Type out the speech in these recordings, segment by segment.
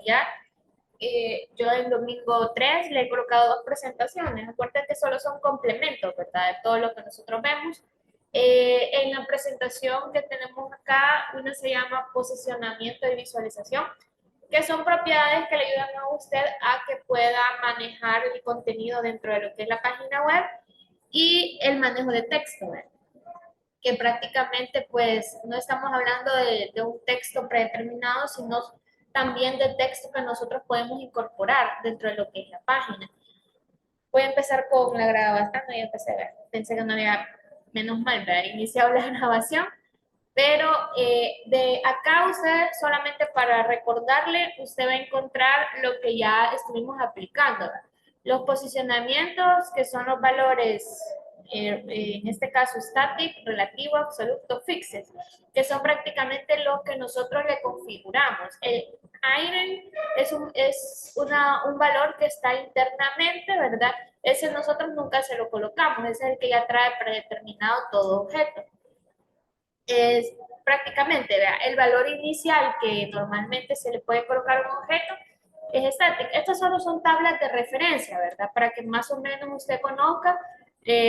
¿ya? Yo el domingo 3 le he colocado dos presentaciones. Acuérdense que solo son complementos, ¿verdad? De todo lo que nosotros vemos. En la presentación que tenemos acá, una se llama posicionamiento y visualización, que son propiedades que le ayudan a usted a que pueda manejar el contenido dentro de lo que es la página web y el manejo de texto, ¿verdad? Que prácticamente pues no estamos hablando de un texto predeterminado, sino también de texto que nosotros podemos incorporar dentro de lo que es la página. Voy a empezar con la grabación. Ah, no, ya empecé a ver. Pensé que no había, menos mal, ¿verdad? Iniciado la grabación. Pero de acá usted, solamente para recordarle, usted va a encontrar lo que ya estuvimos aplicando, ¿verdad? Los posicionamientos, que son los valores, en este caso static, relativo, absoluto, fixed, que son prácticamente lo que nosotros le configuramos. El item un valor que está internamente, ¿verdad? Ese nosotros nunca se lo colocamos, ese es el que ya trae predeterminado todo objeto. Es prácticamente, vea, el valor inicial que normalmente se le puede colocar a un objeto es estático. Estas solo son tablas de referencia, ¿verdad? Para que más o menos usted conozca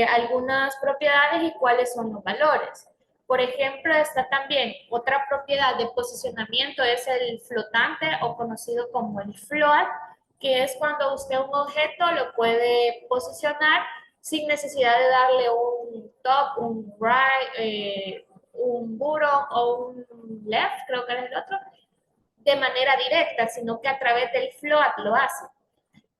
algunas propiedades y cuáles son los valores. Por ejemplo, está también otra propiedad de posicionamiento, es el flotante o conocido como el float, que es cuando usted un objeto lo puede posicionar sin necesidad de darle un top, un right, un bottom o un left, creo que es el otro, de manera directa, sino que a través del float lo hace.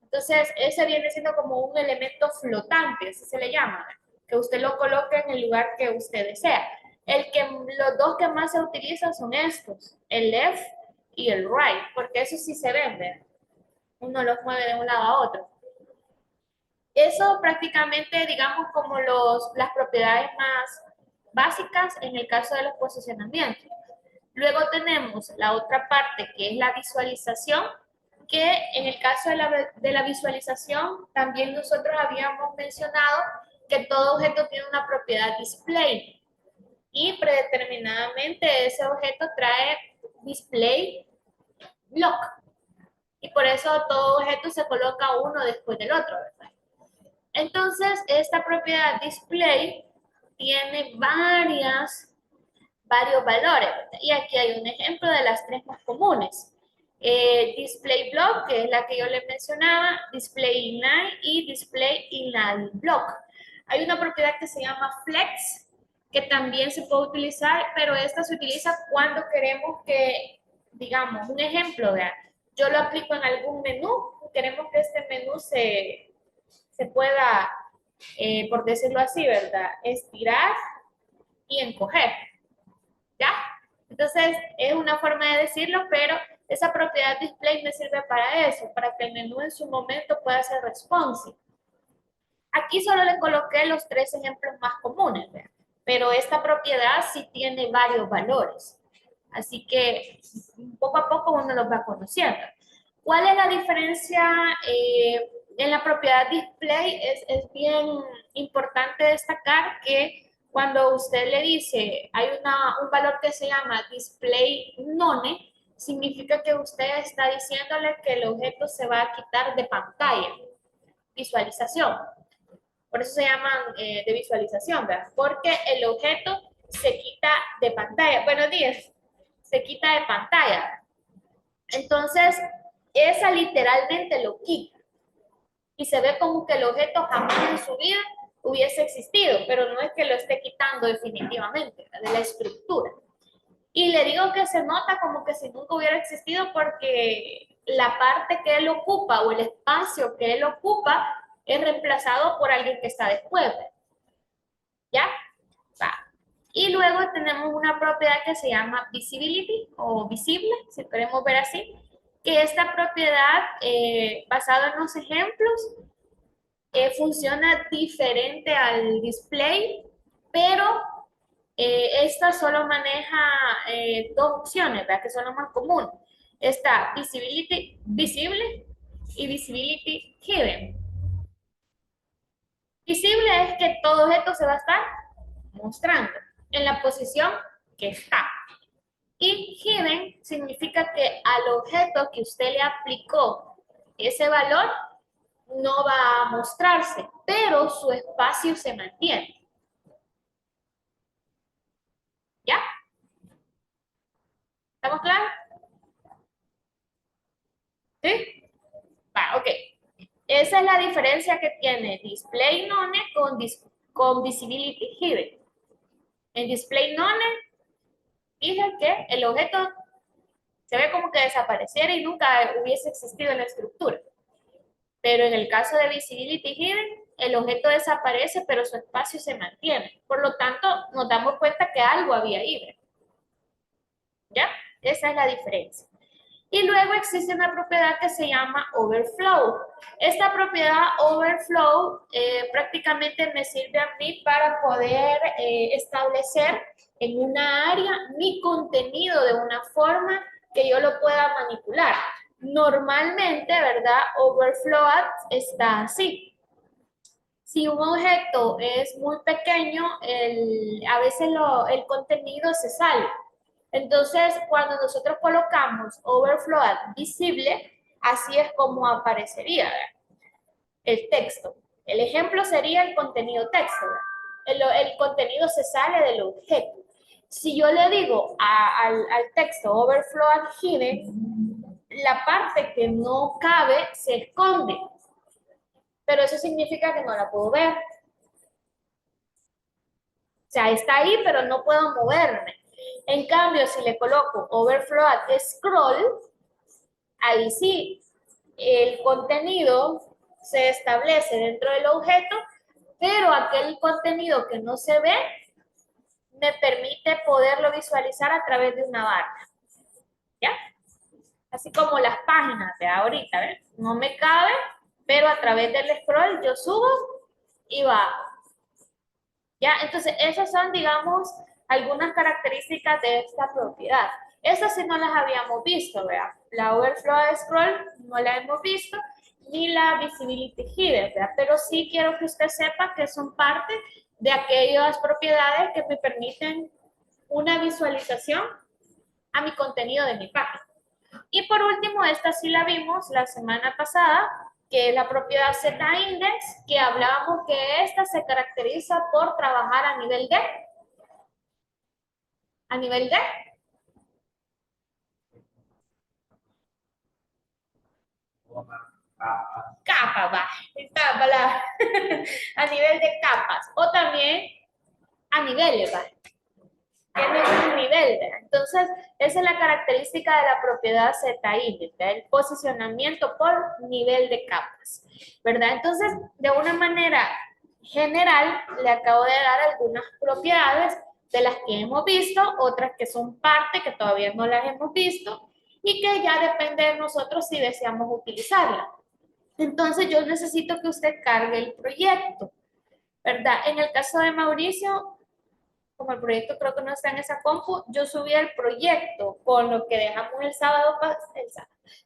Entonces, ese viene siendo como un elemento flotante, así se le llama, que usted lo coloque en el lugar que usted desea. Los dos que más se utilizan son estos, el left y el right, porque eso sí se vende. Uno los mueve de un lado a otro. Eso prácticamente, digamos, como las propiedades más básicas en el caso de los posicionamientos. Luego tenemos la otra parte que es la visualización, que en el caso de la visualización también nosotros habíamos mencionado que todo objeto tiene una propiedad display y predeterminadamente ese objeto trae display block y por eso todo objeto se coloca uno después del otro, ¿verdad? Entonces, esta propiedad display tiene varios valores, ¿verdad? Y aquí hay un ejemplo de las tres más comunes. Display block, que es la que yo les mencionaba, display inline y display inline block. Hay una propiedad que se llama flex, que también se puede utilizar, pero esta se utiliza cuando queremos que, digamos, un ejemplo, vean, yo lo aplico en algún menú, queremos que este menú se pueda, por decirlo así, ¿verdad? Estirar y encoger, ¿ya? Entonces, es una forma de decirlo, pero esa propiedad display me sirve para eso, para que el menú en su momento pueda ser responsive. Aquí solo le coloqué los tres ejemplos más comunes, ¿verdad? Pero esta propiedad sí tiene varios valores. Así que poco a poco uno los va conociendo. ¿Cuál es la diferencia en la propiedad display? Es bien importante destacar que cuando usted le dice, hay un valor que se llama display none, significa que usted está diciéndole que el objeto se va a quitar de pantalla. Visualización. Por eso se llaman de visualización, ¿verdad? Porque el objeto se quita de pantalla. Buenos días. Se quita de pantalla. Entonces, esa literalmente lo quita. Y se ve como que el objeto jamás en su vida hubiese existido, pero no es que lo esté quitando definitivamente de la estructura. Y le digo que se nota como que si nunca hubiera existido porque la parte que él ocupa o el espacio que él ocupa es reemplazado por alguien que está después. ¿Ya? Va. Y luego tenemos una propiedad que se llama visibility o visible, si queremos ver así, que esta propiedad, basada en los ejemplos, funciona diferente al display, pero esta solo maneja dos opciones, ¿verdad? Que son las más comunes. Está visibility visible y visibility hidden. Visible es que todo esto se va a estar mostrando en la posición que está. Y hidden significa que al objeto que usted le aplicó ese valor no va a mostrarse, pero su espacio se mantiene. ¿Ya? ¿Estamos claros? ¿Sí? Va, ok. Esa es la diferencia que tiene display none con visibility hidden. En display none, dije que el objeto se ve como que desapareciera y nunca hubiese existido en la estructura. Pero en el caso de visibility hidden, el objeto desaparece, pero su espacio se mantiene. Por lo tanto, nos damos cuenta que algo había ahí. ¿Ya? Esa es la diferencia. Y luego existe una propiedad que se llama overflow. Esta propiedad overflow prácticamente me sirve a mí para poder establecer en una área mi contenido de una forma que yo lo pueda manipular. Normalmente, ¿verdad? Overflow está así. Si un objeto es muy pequeño, a veces el contenido se sale. Entonces, cuando nosotros colocamos overflow visible, así es como aparecería, ¿verdad? El texto. El ejemplo sería el contenido texto, ¿verdad? El contenido se sale del objeto. Si yo le digo al texto overflow hidden, la parte que no cabe se esconde, pero eso significa que no la puedo ver. O sea, está ahí, pero no puedo moverme. En cambio, si le coloco overflow scroll, ahí sí, el contenido se establece dentro del objeto, pero aquel contenido que no se ve me permite poderlo visualizar a través de una barra. ¿Ya? Así como las páginas de ahorita, ¿ves? No me cabe, pero a través del scroll yo subo y bajo. ¿Ya? Entonces, esas son, digamos, algunas características de esta propiedad. Esas sí no las habíamos visto, ¿verdad? La overflow scroll no la hemos visto, ni la visibility hidden, ¿verdad? Pero sí quiero que usted sepa que son parte de aquellas propiedades que me permiten una visualización a mi contenido de mi página. Y por último, esta sí la vimos la semana pasada, que es la propiedad Z-index, que hablábamos que esta se caracteriza por trabajar a nivel de capa, va, esta palabra, a nivel de capas, o también a niveles, va. Tiene un nivel, ¿verdad? Entonces, esa es la característica de la propiedad Z-index, el posicionamiento por nivel de capas, ¿verdad? Entonces, de una manera general, le acabo de dar algunas propiedades de las que hemos visto, otras que son parte, que todavía no las hemos visto, y que ya depende de nosotros si deseamos utilizarla. Entonces, yo necesito que usted cargue el proyecto, ¿verdad? En el caso de Mauricio, como el proyecto creo que no está en esa compu, yo subí el proyecto con lo que dejamos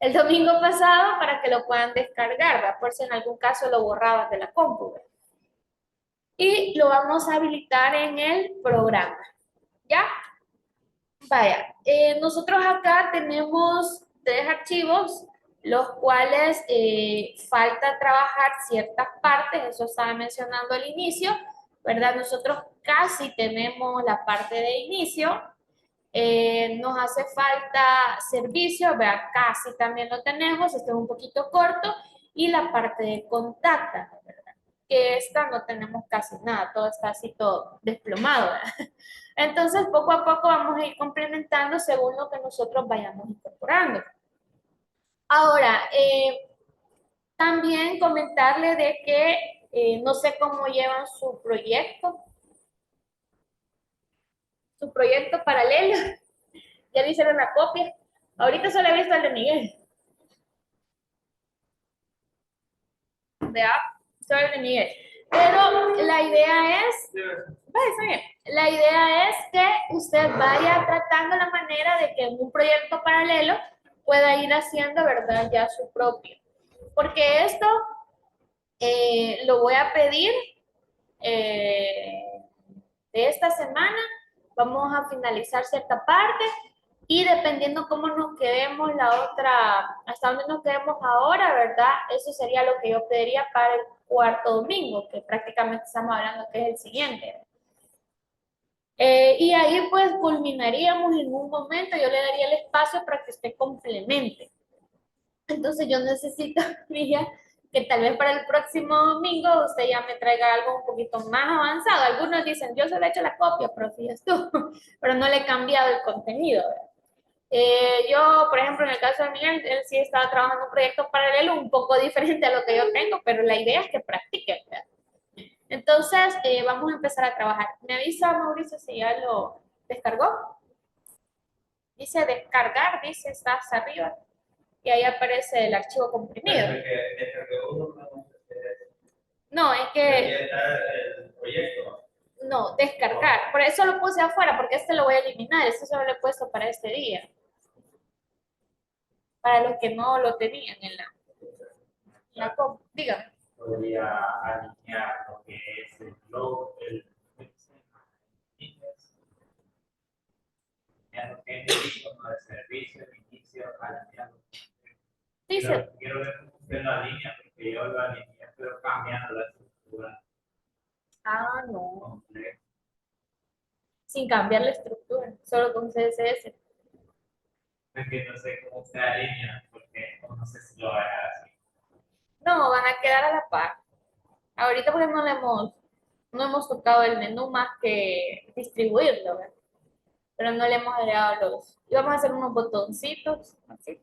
el domingo pasado para que lo puedan descargar, ¿verdad? Por si en algún caso lo borrabas de la compu, ¿verdad? Y lo vamos a habilitar en el programa, ¿ya? Vaya, nosotros acá tenemos 3 archivos, los cuales falta trabajar ciertas partes, eso estaba mencionando al inicio, ¿verdad? Nosotros casi tenemos la parte de inicio, nos hace falta servicio, ¿verdad? Casi también lo tenemos, este es un poquito corto, y la parte de contacto, ¿verdad? Que esta no tenemos casi nada, todo está así todo desplomado, ¿verdad? Entonces, poco a poco vamos a ir complementando según lo que nosotros vayamos incorporando. Ahora, también comentarle de que no sé cómo llevan su proyecto paralelo. Ya le hicieron la copia. Ahorita solo he visto el de Miguel. Vea, solo el de Miguel. Pero la idea es, la idea es que usted vaya tratando la manera de que en un proyecto paralelo pueda ir haciendo, ¿verdad? Ya su propio. Porque esto lo voy a pedir de esta semana. Vamos a finalizar cierta parte Y dependiendo cómo nos quedemos la otra, hasta dónde nos quedemos ahora, ¿verdad? Eso sería lo que yo pediría para el cuarto domingo, que prácticamente estamos hablando que es el siguiente. Y ahí pues culminaríamos en un momento, yo le daría el espacio para que usted complemente. Entonces yo necesitaría que tal vez para el próximo domingo usted ya me traiga algo un poquito más avanzado. Algunos dicen, yo solo he hecho la copia, pero fíjate tú, pero no le he cambiado el contenido. Yo, por ejemplo, en el caso de Miguel, él sí estaba trabajando un proyecto paralelo un poco diferente a lo que yo tengo, pero la idea es que practique, ¿verdad? Entonces, vamos a empezar a trabajar. Me avisa Mauricio si ya lo descargó. Dice descargar, dice, está hasta arriba y ahí aparece el archivo comprimido. No, es que no, descargar. Por eso lo puse afuera, porque este lo voy a eliminar. Este solo lo he puesto para este día. Para los que no lo tenían en la compu. Dígame. Podría alinear lo que es el blog, lo que es el icono de servicio, el inicio, alinearlo. Dice. Quiero ver cómo usted lo alinea, porque yo lo alineé, pero cambiando la estructura. Ah, no. Completo. Sin cambiar la estructura, solo con CSS. Es que no sé cómo usted alinea, porque no sé si lo hará así. No, van a quedar a la par. Ahorita porque no hemos tocado el menú más que distribuirlo, ¿verdad? Pero no le hemos agregado los. Y vamos a hacer unos botoncitos, así.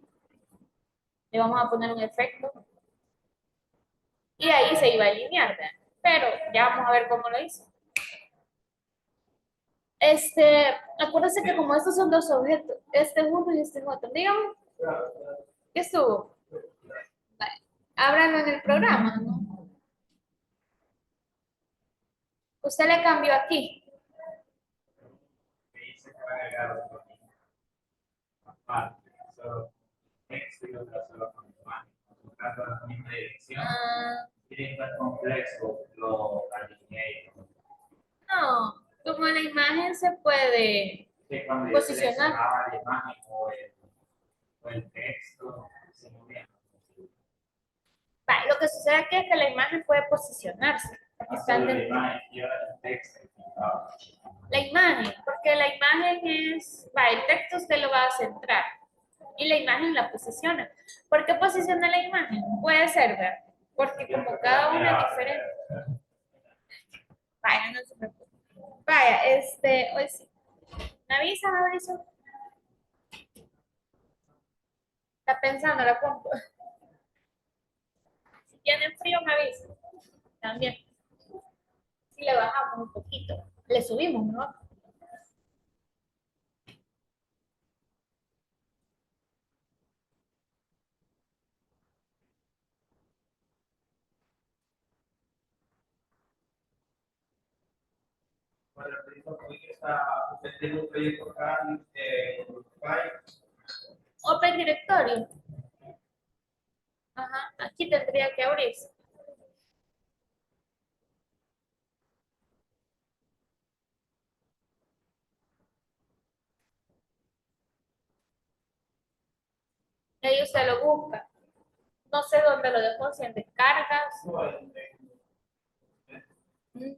Le vamos a poner un efecto. Y ahí se iba a alinear, ¿verdad? Pero ya vamos a ver cómo lo hizo. Acuérdense que como estos son dos objetos, este es uno y este es otro. Dígame, ¿qué estuvo? Vale. Ábralo en el programa, ¿no? Usted le cambió aquí. Me dice que va a agregar otro link. Aparte, solo texto y otra solo con imagen. Buscando la misma dirección. Ah, Tiene que ser complejo, lo alineé. no, como la imagen se puede Sí, cuando yo posicionar. seleccionaba la imagen o el texto, se movía. Vale, lo que sucede aquí es que la imagen puede posicionarse. Aquí está Solo la dentro. imagen y ahora el texto. La imagen, porque la imagen es, va, el texto usted lo va a centrar y la imagen la posiciona. ¿Por qué posiciona la imagen? Puede ser, ¿verdad? Porque como cada una es diferente. Vaya, no se preocupe. Vaya, hoy sí. ¿Me avisa, Mauricio? Está pensando la compu. Si tienen frío, me avisa. También. Si le bajamos un poquito. Le subimos, ¿no? Bueno, el proyecto que está, usted tiene un proyecto acá en Uruguay. Open Directory. Ajá, aquí tendría que abrirse. Y ahí usted lo busca. No sé dónde lo dejó, si en descargas. Mm,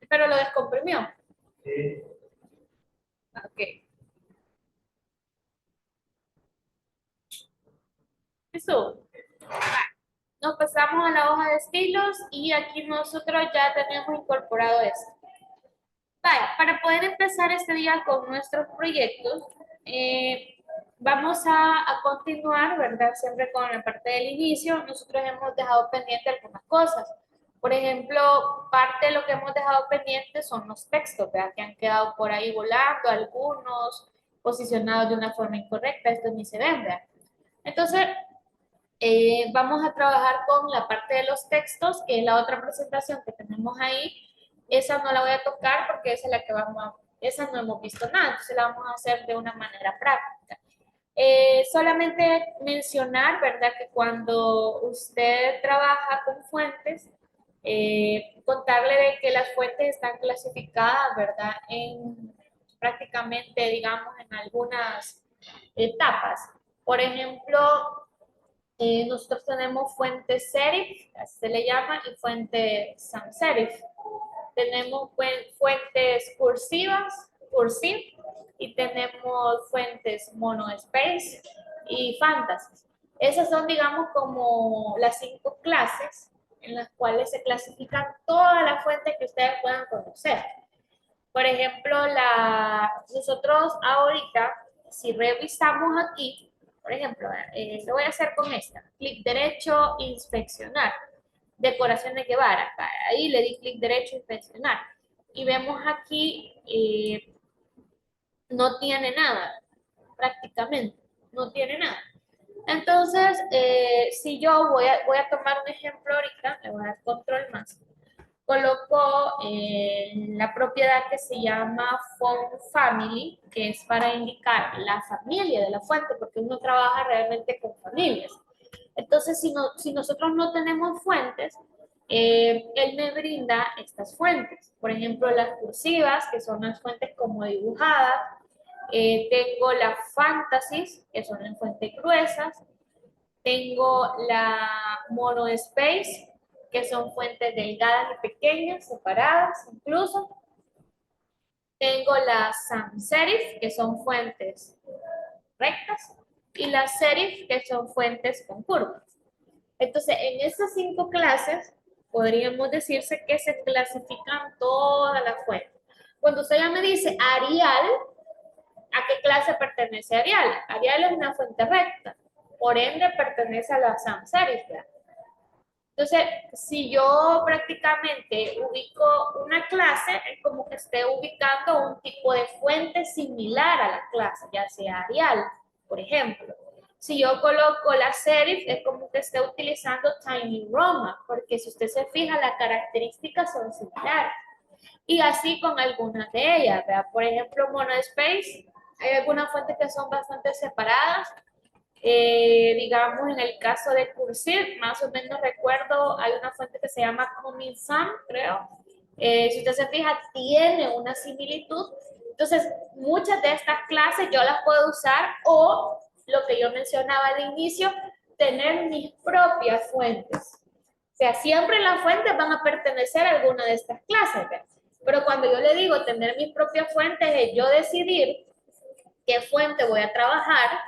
pero lo descomprimió. Sí. Ok. Eso. Nos pasamos a la hoja de estilos y aquí nosotros ya tenemos incorporado esto. Vale, para poder empezar este día con nuestros proyectos, vamos a continuar, ¿verdad? Siempre con la parte del inicio. Nosotros hemos dejado pendiente algunas cosas. Por ejemplo, parte de lo que hemos dejado pendiente son los textos, ¿verdad? Que han quedado por ahí volando, algunos posicionados de una forma incorrecta, estos ni se ven, ¿verdad? Entonces, vamos a trabajar con la parte de los textos, que es la otra presentación que tenemos ahí. Esa no la voy a tocar porque esa es la que esa no hemos visto nada, entonces la vamos a hacer de una manera práctica. Solamente mencionar, ¿verdad? Que cuando usted trabaja con fuentes, contarle de que las fuentes están clasificadas, ¿verdad? prácticamente, digamos, en algunas etapas. Por ejemplo, nosotros tenemos fuente serif, así se le llama, y fuente sans serif. Tenemos fuentes cursivas, cursive, y tenemos fuentes monospace y fantasy. Esas son, digamos, como las 5 clases en las cuales se clasifican todas las fuentes que ustedes puedan conocer. Por ejemplo, nosotros ahorita, si revisamos aquí, por ejemplo, lo voy a hacer con esta, clic derecho, inspeccionar, decoración de Guevara, ahí le di clic derecho, inspeccionar, y vemos aquí, no tiene nada, prácticamente, no tiene nada. Entonces, si yo voy a tomar un ejemplo ahorita, le voy a dar control más, coloco la propiedad que se llama font family, que es para indicar la familia de la fuente, porque uno trabaja realmente con familias. Entonces, si nosotros no tenemos fuentes, él me brinda estas fuentes. Por ejemplo, las cursivas, que son las fuentes como dibujadas. Tengo las fantasies, que son las fuentes gruesas. Tengo la monospace, que son fuentes delgadas y pequeñas, separadas incluso. Tengo las sans serif, que son fuentes rectas, y las serif, que son fuentes con curvas. Entonces, en estas 5 clases, podríamos decirse que se clasifican todas las fuentes. Cuando usted ya me dice Arial, ¿a qué clase pertenece Arial? Arial es una fuente recta, por ende pertenece a la sans serif. Entonces, si yo prácticamente ubico una clase, es como que esté ubicando un tipo de fuente similar a la clase, ya sea Arial, por ejemplo. Si yo coloco la serif, es como que esté utilizando Tiny Roman, porque si usted se fija, las características son similares. Y así con algunas de ellas, ¿verdad? Por ejemplo, monospace, hay algunas fuentes que son bastante separadas. Digamos, en el caso de Cursive, más o menos recuerdo, hay una fuente que se llama Common Sun, creo. Si usted se fija, tiene una similitud. Entonces, muchas de estas clases yo las puedo usar, o lo que yo mencionaba al inicio, tener mis propias fuentes. O sea, siempre las fuentes van a pertenecer a alguna de estas clases, ¿verdad? Pero cuando yo le digo tener mis propias fuentes, es yo decidir qué fuente voy a trabajar,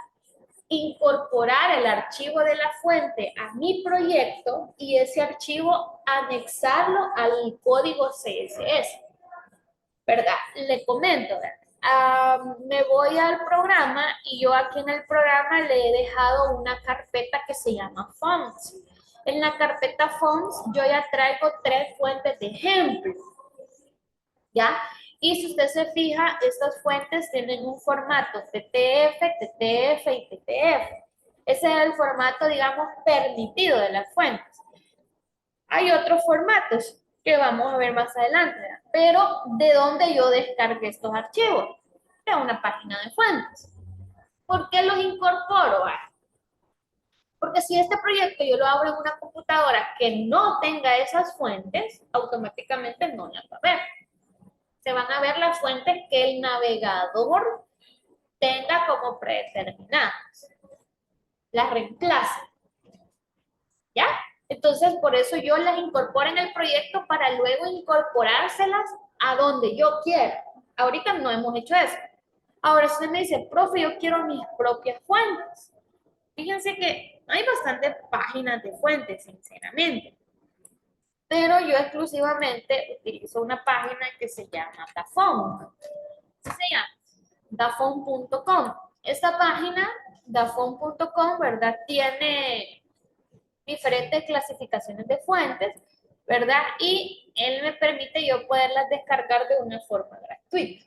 incorporar el archivo de la fuente a mi proyecto y ese archivo anexarlo al código CSS, ¿verdad? Le comento, ¿verdad? Me voy al programa y yo aquí en el programa le he dejado una carpeta que se llama Fonts. En la carpeta Fonts yo ya traigo 3 fuentes de ejemplo, ¿ya? Y si usted se fija, estas fuentes tienen un formato TTF, TTF y TTF. Ese es el formato, digamos, permitido de las fuentes. Hay otros formatos que vamos a ver más adelante, ¿verdad? Pero ¿de dónde yo descargué estos archivos? De una página de fuentes. ¿Por qué los incorporo? Porque si este proyecto yo lo abro en una computadora que no tenga esas fuentes, automáticamente no las va a ver. Se van a ver las fuentes que el navegador tenga como predeterminadas. Las reemplaza. ¿Ya? Entonces, por eso yo las incorporo en el proyecto para luego incorporárselas a donde yo quiera. Ahorita no hemos hecho eso. Ahora usted me dice, profe, yo quiero mis propias fuentes. Fíjense que hay bastantes páginas de fuentes, sinceramente. Pero yo exclusivamente utilizo una página que se llama Dafont. ¿Qué se llama? Dafont.com. Esta página, Dafont.com, ¿verdad? Tiene diferentes clasificaciones de fuentes, ¿verdad? Y él me permite yo poderlas descargar de una forma gratuita.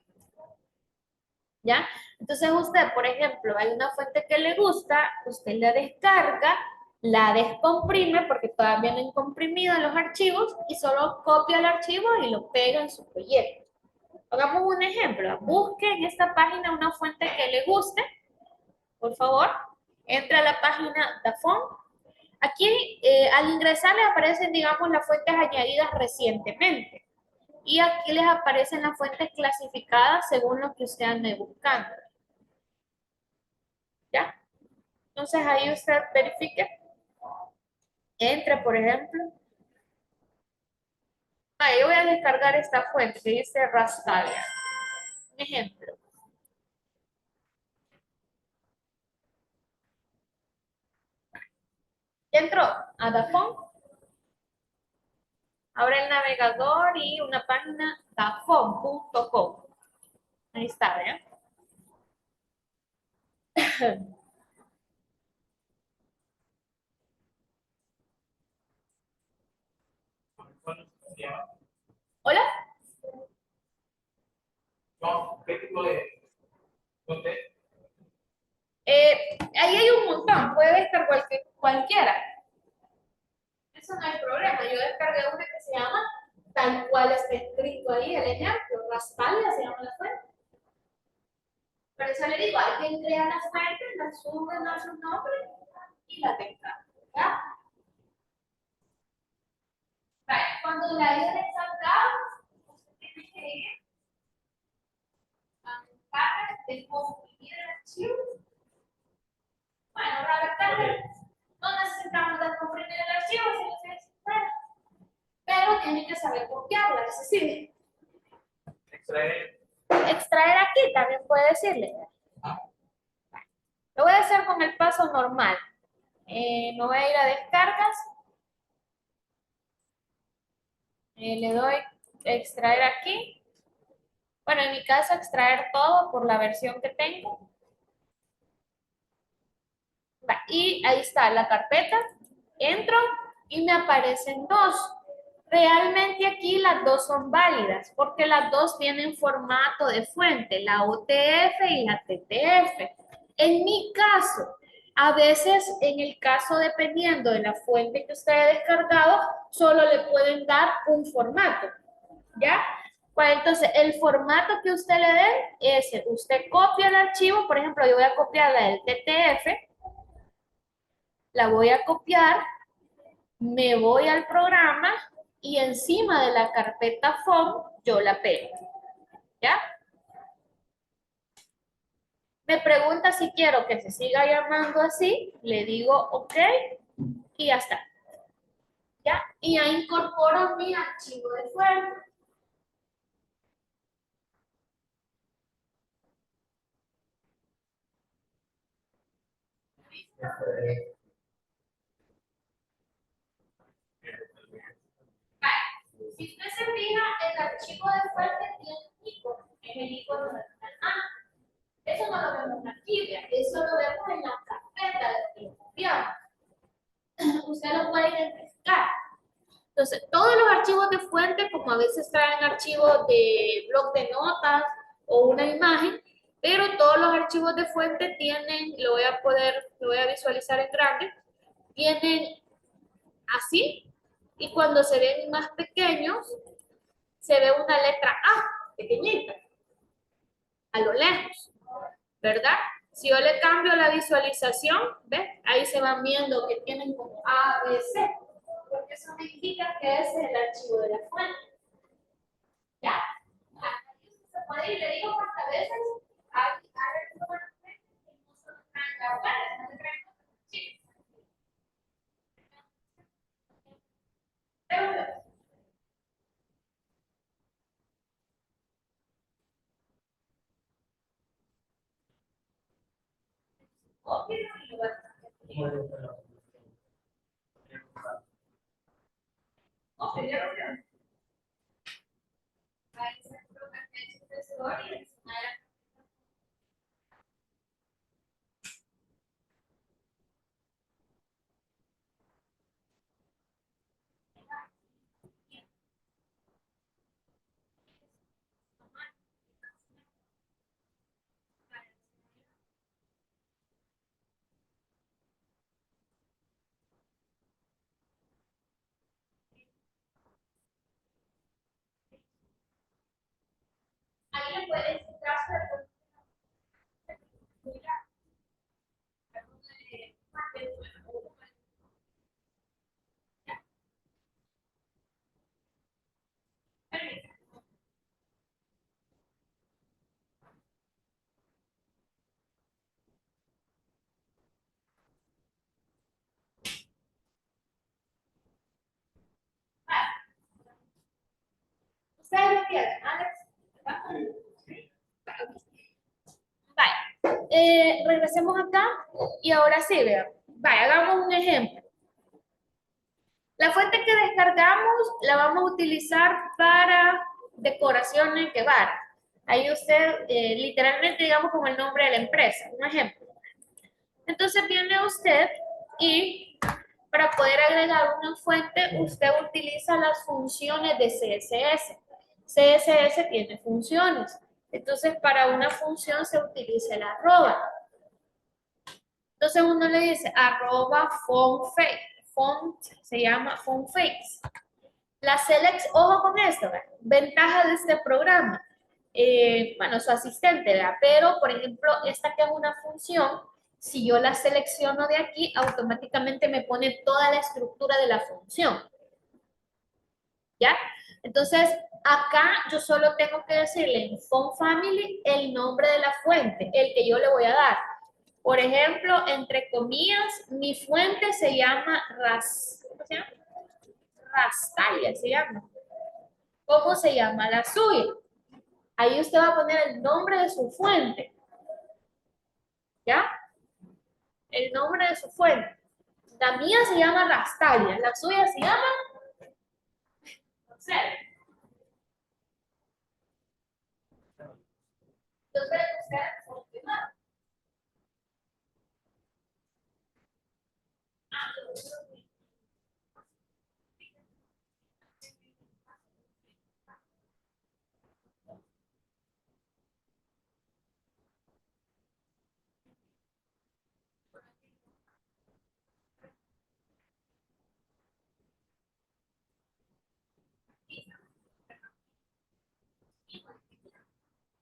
¿Ya? Entonces usted, por ejemplo, hay una fuente que le gusta, usted la descarga, la descomprime porque todavía vienen comprimidos los archivos y solo copia el archivo y lo pega en su proyecto. Hagamos un ejemplo. Busque en esta página una fuente que le guste, por favor. Entra a la página Dafont. Aquí, al ingresar, le aparecen, digamos, las fuentes añadidas recientemente. Y aquí les aparecen las fuentes clasificadas según lo que usted ande buscando. ¿Ya? Entonces ahí usted verifique. Entre, por ejemplo. Yo voy a descargar esta fuente que dice Rastalia. Un ejemplo. Entro a Dafont, abre el navegador y una página dafont.com. Ahí está, ¿vean? Hola. No, ¿qué tipo de fuente? Ahí hay un montón, puede descargar cualquiera. Eso no hay problema. Yo descargué una que se llama, tal cual está escrito ahí el ejemplo, Rastalia se llama la fuente. Por eso le digo, hay que crear las fuentes, las sube, da su nombre y la descarga. ¿Ya? Vale, cuando la haya descargado, usted tiene que ir a buscar de comprimir el archivo. Bueno, la verdad, no necesitamos de comprimir el archivo, si no se necesita, pero tiene que saber copiarla, es decir, Extraer. extraer aquí también puede decirle. Lo voy a hacer con el paso normal. Me voy a ir a descargas. Le doy extraer aquí. Bueno, en mi caso extraer todo por la versión que tengo. Y ahí está la carpeta. Entro y me aparecen dos. Realmente aquí las dos son válidas porque las dos tienen formato de fuente, la UTF y la TTF. En mi caso, a veces en el caso dependiendo de la fuente que usted haya descargado, solo le pueden dar un formato, ¿ya? Pues entonces el formato que usted le dé es, usted copia el archivo, por ejemplo, yo voy a copiar la del TTF, la voy a copiar, me voy al programa y encima de la carpeta FOM yo la pego, ¿ya? Me pregunta si quiero que se siga llamando así, le digo OK y ya está, ¿ya? Y ya incorporo mi archivo de fuente. Si usted se fija, el archivo de fuente tiene un icono, es el icono de eso no lo vemos aquí, ¿vea? Eso lo vemos en la carpeta de copiamos. Usted lo puede identificar. Entonces, todos los archivos de fuente, como a veces traen archivos de blog de notas o una imagen, pero todos los archivos de fuente tienen, lo voy a visualizar en grande, tienen así, y cuando se ven más pequeños, se ve una letra A, pequeñita, a lo lejos, ¿verdad? Si yo le cambio la visualización, ¿ves? Ahí se van viendo que tienen como A, B, C, porque eso me indica que ese es el archivo de la fuente. ¿Ya? Aquí se puede ir, le digo porque a veces hay archivos que no solo traen la fuente, no traen los archivos. Ok, ahí se coloca el sucesor y encima de la ¿Ustedes lo tienen, Alex? Vale. Regresemos acá y ahora sí, vean. Vale, hagamos un ejemplo. La fuente que descargamos la vamos a utilizar para decoraciones de bar. Ahí usted, literalmente, digamos, con el nombre de la empresa. Un ejemplo. Entonces viene usted y para poder agregar una fuente, usted utiliza las funciones de CSS. CSS tiene funciones. Entonces, para una función se utiliza el arroba. Entonces uno le dice arroba font se llama fontface. La select, ojo con esto, ¿verdad? Ventaja de este programa. Bueno, su asistente, ¿verdad? Pero, por ejemplo, esta que es una función, si yo la selecciono de aquí, automáticamente me pone toda la estructura de la función. ¿Ya? Entonces, acá yo solo tengo que decirle en font family el nombre de la fuente, el que yo le voy a dar. Por ejemplo, entre comillas, mi fuente se llama ¿cómo se llama? Rastalia, se llama. ¿Cómo se llama la suya? Ahí usted va a poner el nombre de su fuente. ¿Ya? El nombre de su fuente. La mía se llama Rastalia, la suya se llama... No sé. Entonces, usted confirma.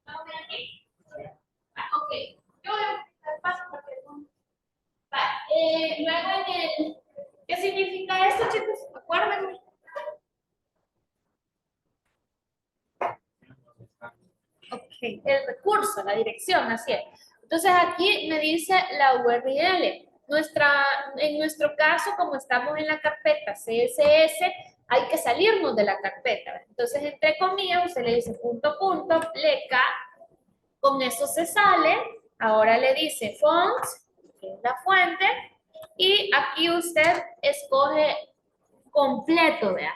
¿Estamos bien aquí? Ok. Yo voy a paso porque no. Vale. Luego en el... ¿Qué significa esto, chicos? Acuérdenme. Ok, el recurso, la dirección, así es. Entonces aquí me dice la URL. En nuestro caso, como estamos en la carpeta CSS, hay que salirnos de la carpeta. Entonces, entre comillas, usted le dice punto, punto, pleca, con eso se sale. Ahora le dice font, que es la fuente, y aquí usted escoge completo, vea.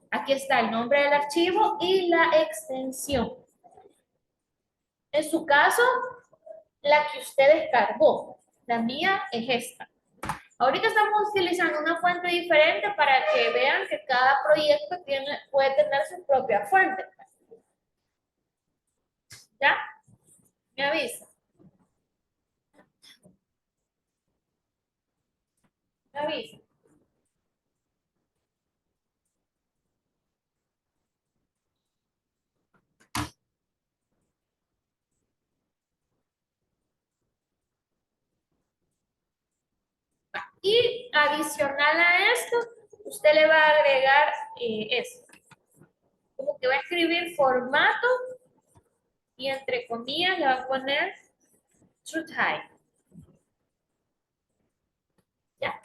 Aquí está el nombre del archivo y la extensión. En su caso, la que usted descargó. La mía es esta. Ahorita estamos utilizando una fuente diferente para que vean que cada proyecto puede tener su propia fuente. ¿Ya? Me avisa. Me avisa. Y adicional a esto, usted le va a agregar esto. Como que va a escribir formato y entre comillas le va a poner true type. Ya.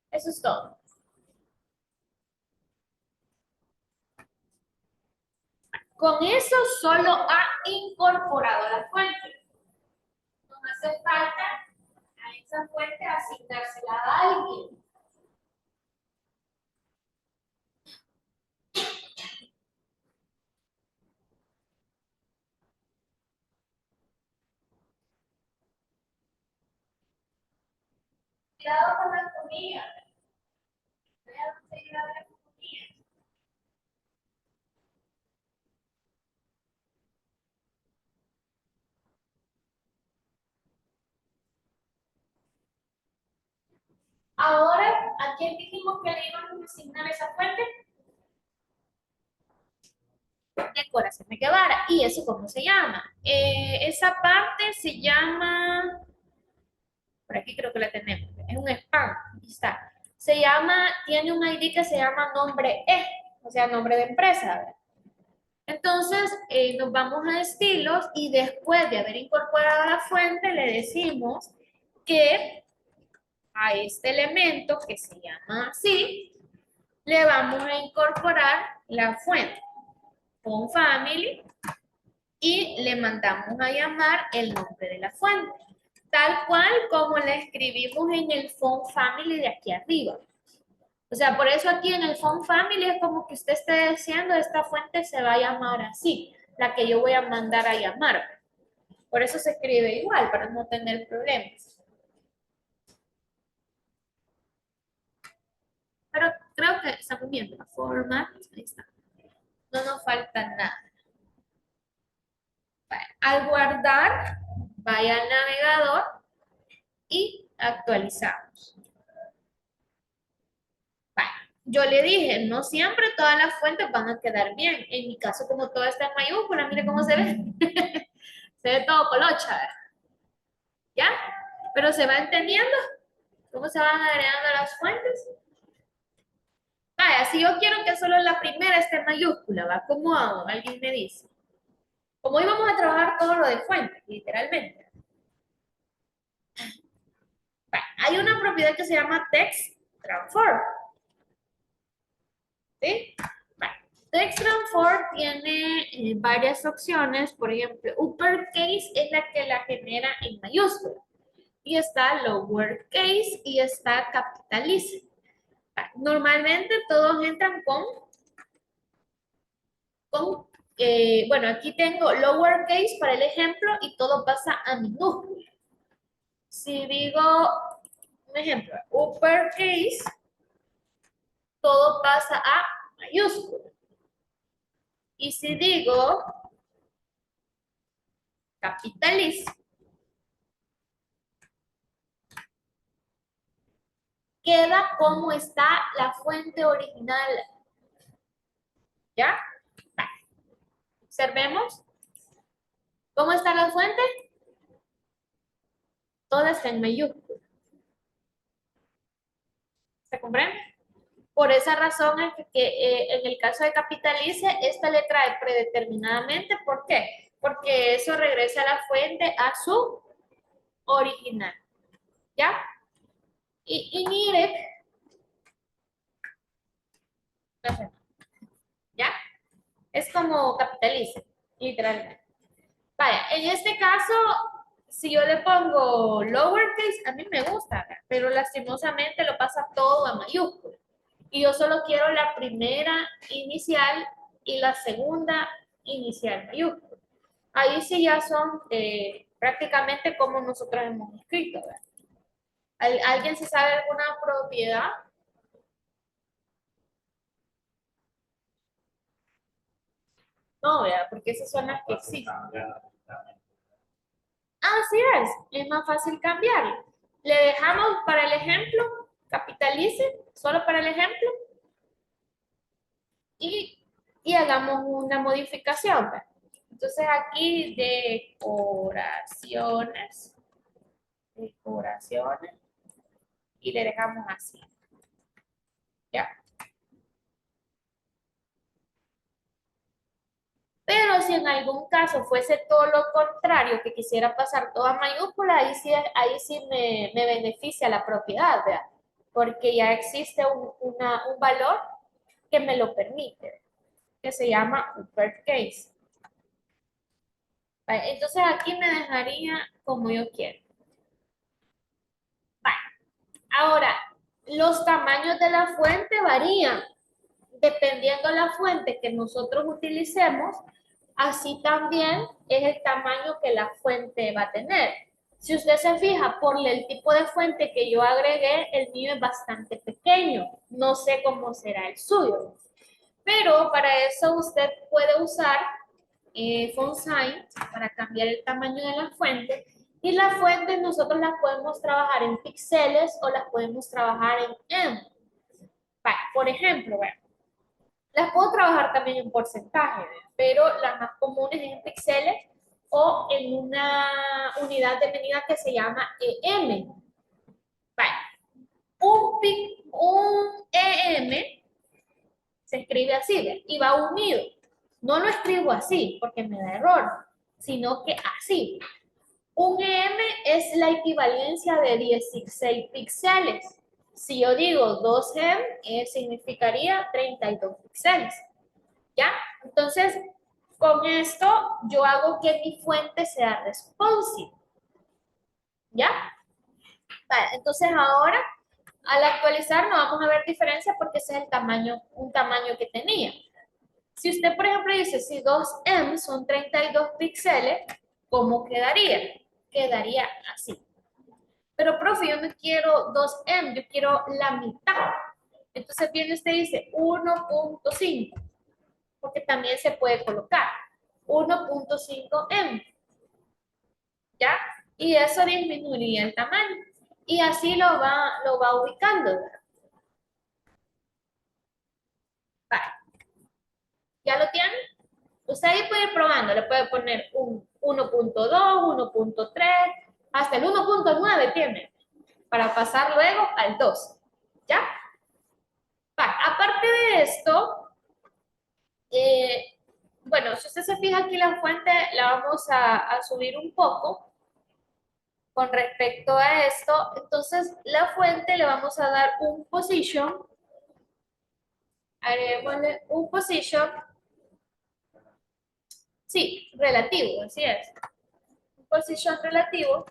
Eso es todo. Con eso solo ha incorporado la fuente. No hace falta a esa fuente asignársela a alguien. Cuidado con las comillas. Vean, cuidado con las comillas. Ahora, ¿a quién dijimos que le íbamos a asignar esa fuente? Decoración de Guevara. ¿Y eso cómo se llama? Esa parte se llama, por aquí creo que la tenemos, es un spam, aquí está. Se llama, tiene un ID que se llama nombre E, o sea, nombre de empresa, ¿verdad? Entonces, nos vamos a estilos y después de haber incorporado la fuente, le decimos que a este elemento que se llama así, le vamos a incorporar la fuente con family y le mandamos a llamar el nombre de la fuente, tal cual como la escribimos en el font family de aquí arriba. O sea, por eso aquí en el font family es como que usted esté diciendo, esta fuente se va a llamar así, la que yo voy a mandar a llamar. Por eso se escribe igual, para no tener problemas. Pero creo que estamos viendo la forma. Ahí está. No nos falta nada. Al guardar, vaya al navegador y actualizamos. Vale. Yo le dije, no siempre todas las fuentes van a quedar bien. En mi caso, como todo está en mayúscula, mire cómo se ve. Se ve todo colocha, ¿ya? Pero se va entendiendo cómo se van agregando las fuentes. Vaya, si yo quiero que solo la primera esté en mayúscula, ¿va? ¿Cómo hago? Alguien me dice. Como hoy vamos a trabajar todo lo de fuentes, literalmente. Vaya, hay una propiedad que se llama text transform. ¿Sí? Vaya, text transform tiene varias opciones. Por ejemplo, uppercase es la que la genera en mayúscula. Y está lowercase y está capitalice. Normalmente todos entran bueno, aquí tengo lowercase para el ejemplo y todo pasa a minúscula. Si digo, un ejemplo, uppercase, todo pasa a mayúscula. Y si digo capitalice, queda como está la fuente original. ¿Ya? Observemos. ¿Cómo está la fuente? Toda está en mayúscula. ¿Se comprende? Por esa razón es que en el caso de capitalice, esta le trae predeterminadamente. ¿Por qué? Porque eso regresa a la fuente a su original. ¿Ya? Y mire, ¿ya? Es como capitalice, literalmente. Vaya, en este caso, si yo le pongo lowercase, a mí me gusta, pero lastimosamente lo pasa todo a mayúscula. Y yo solo quiero la primera inicial y la segunda inicial mayúscula. Ahí sí ya son prácticamente como nosotros hemos escrito, ¿verdad? ¿Alguien se sabe alguna propiedad? No, ¿verdad? Porque esas son las que existen. Así es más fácil cambiarlo. Le dejamos para el ejemplo, capitalice, solo para el ejemplo, y hagamos una modificación, ¿verdad? Entonces aquí decoraciones, y le dejamos así, ¿ya? Pero si en algún caso fuese todo lo contrario, que quisiera pasar toda mayúscula, ahí sí me beneficia la propiedad, ¿verdad? Porque ya existe un valor que me lo permite, que se llama uppercase. Vale, entonces aquí me dejaría como yo quiero. Vale. Ahora, los tamaños de la fuente varían. Dependiendo de la fuente que nosotros utilicemos, así también es el tamaño que la fuente va a tener. Si usted se fija por el tipo de fuente que yo agregué, el mío es bastante pequeño. No sé cómo será el suyo. Pero para eso usted puede usar FontSign para cambiar el tamaño de la fuente. Y las fuentes nosotros las podemos trabajar en píxeles o las podemos trabajar en M. Por ejemplo, bueno, las puedo trabajar también en porcentaje, pero las más comunes es en píxeles o en una unidad de medida que se llama EM. Vale. Un EM se escribe así, ¿ve? Y va unido. No lo escribo así porque me da error, sino que así. Un EM es la equivalencia de 16 píxeles. Si yo digo 2M, significaría 32 píxeles. ¿Ya? Entonces, con esto yo hago que mi fuente sea responsive. ¿Ya? Vale, entonces ahora, al actualizar, no vamos a ver diferencia porque ese es el tamaño, un tamaño que tenía. Si usted, por ejemplo, dice, si 2M son 32 píxeles, ¿cómo quedaría? Quedaría así. Pero, profe, yo no quiero 2M, yo quiero la mitad. Entonces viene usted y dice 1.5, porque también se puede colocar 1.5M, ¿ya? Y eso disminuiría el tamaño. Y así lo va ubicando, ¿verdad? Vale. ¿Ya lo tiene? Usted ahí puede ir probando, le puede poner un 1.2, 1.3, hasta el 1.9 tiene, para pasar luego al 2, ¿ya? Vale. Aparte de esto, bueno, si usted se fija aquí la fuente, la vamos a subir un poco con respecto a esto. Entonces, la fuente le vamos a dar un position, agreguémosle un position, sí, relativo, así es, un position relativo.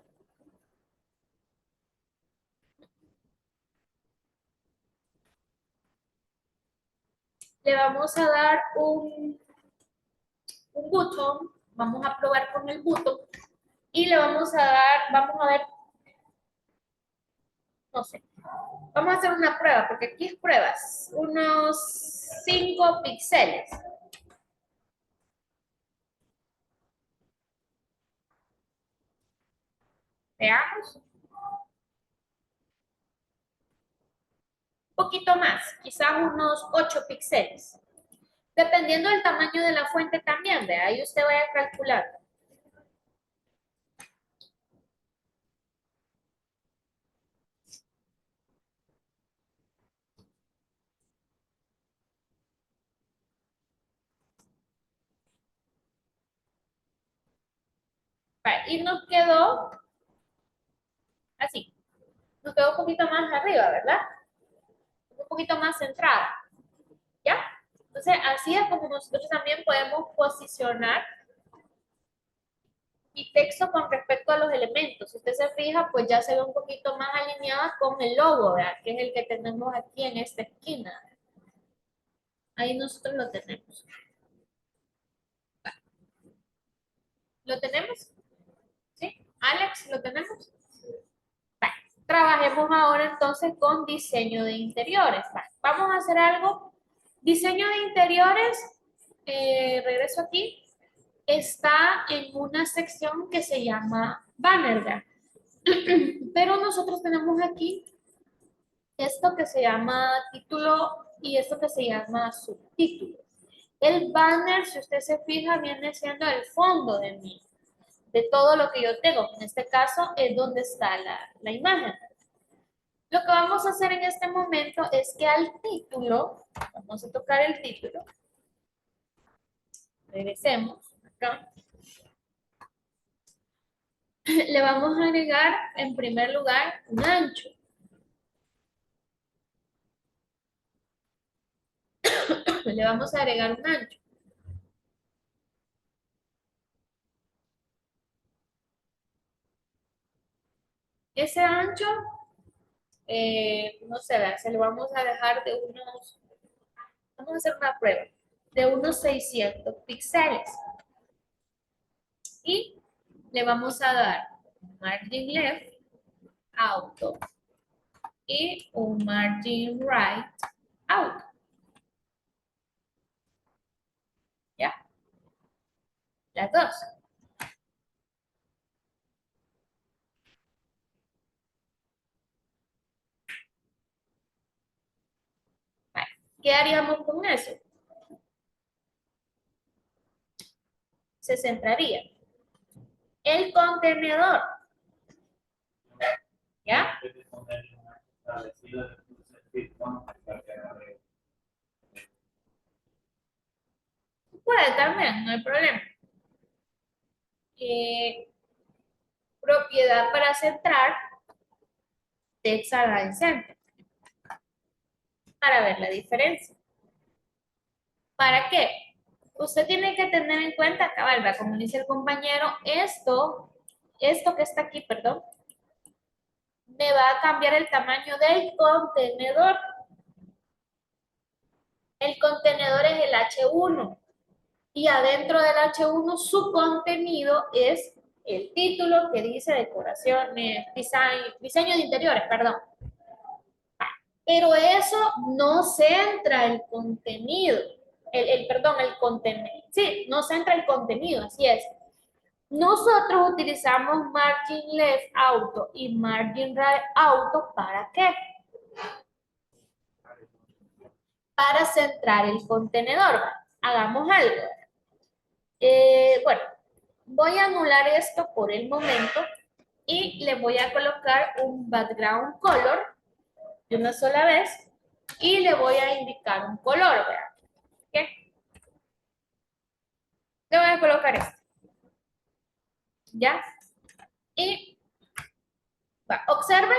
Le vamos a dar un button, vamos a probar con el button, y le vamos a dar, vamos a ver, no sé, vamos a hacer una prueba, porque aquí es pruebas, unos 5 píxeles. Veamos, un poquito más, quizás unos 8 píxeles. Dependiendo del tamaño de la fuente también, de ahí usted vaya a calcular. Vale, y nos quedó así, nos quedó un poquito más arriba, ¿verdad? Un poquito más centrada, ¿ya? Entonces, así es como nosotros también podemos posicionar mi texto con respecto a los elementos. Si usted se fija, pues ya se ve un poquito más alineada con el logo, ¿verdad? Que es el que tenemos aquí en esta esquina. Ahí nosotros lo tenemos. ¿Lo tenemos? ¿Sí? Alex, ¿lo tenemos? Vale. Trabajemos ahora entonces con diseño de interiores. Vale. Vamos a hacer algo. Diseño de interiores, regreso aquí, está en una sección que se llama banner, ¿verdad? Pero nosotros tenemos aquí esto que se llama título y esto que se llama subtítulo. El banner, si usted se fija, viene siendo el fondo de todo lo que yo tengo. En este caso es donde está la imagen. Lo que vamos a hacer en este momento es que al título, vamos a tocar el título, regresemos acá, le vamos a agregar en primer lugar un ancho. Le vamos a agregar un ancho. Ese ancho, no sé, se lo vamos a dejar de unos, vamos a hacer una prueba, de unos 600 píxeles. Y le vamos a dar un margin left, auto, y un margin right, auto. ¿Ya? Las dos. Vale. ¿Qué haríamos con eso? Se centraría. El contenedor, ¿ya? Puede también, no hay problema. Propiedad para centrar, text align center. para ver la diferencia. ¿Para qué? Usted tiene que tener en cuenta, cabal, ¿verdad? Como dice el compañero, esto que está aquí, perdón, me va a cambiar el tamaño del contenedor. El contenedor es el H1 y adentro del H1 su contenido es el título que dice decoraciones, diseño de interiores, perdón. Pero eso no centra el contenido, perdón, el contenido. Sí, no centra el contenido, así es. Nosotros utilizamos margin left auto y margin right auto, ¿para qué? Para centrar el contenedor. Hagamos algo. Bueno, voy a anular esto por el momento y le voy a colocar un background color de una sola vez y le voy a indicar un color, ¿verdad? ¿Qué? Le voy a colocar esto. ¿Ya? Y observe,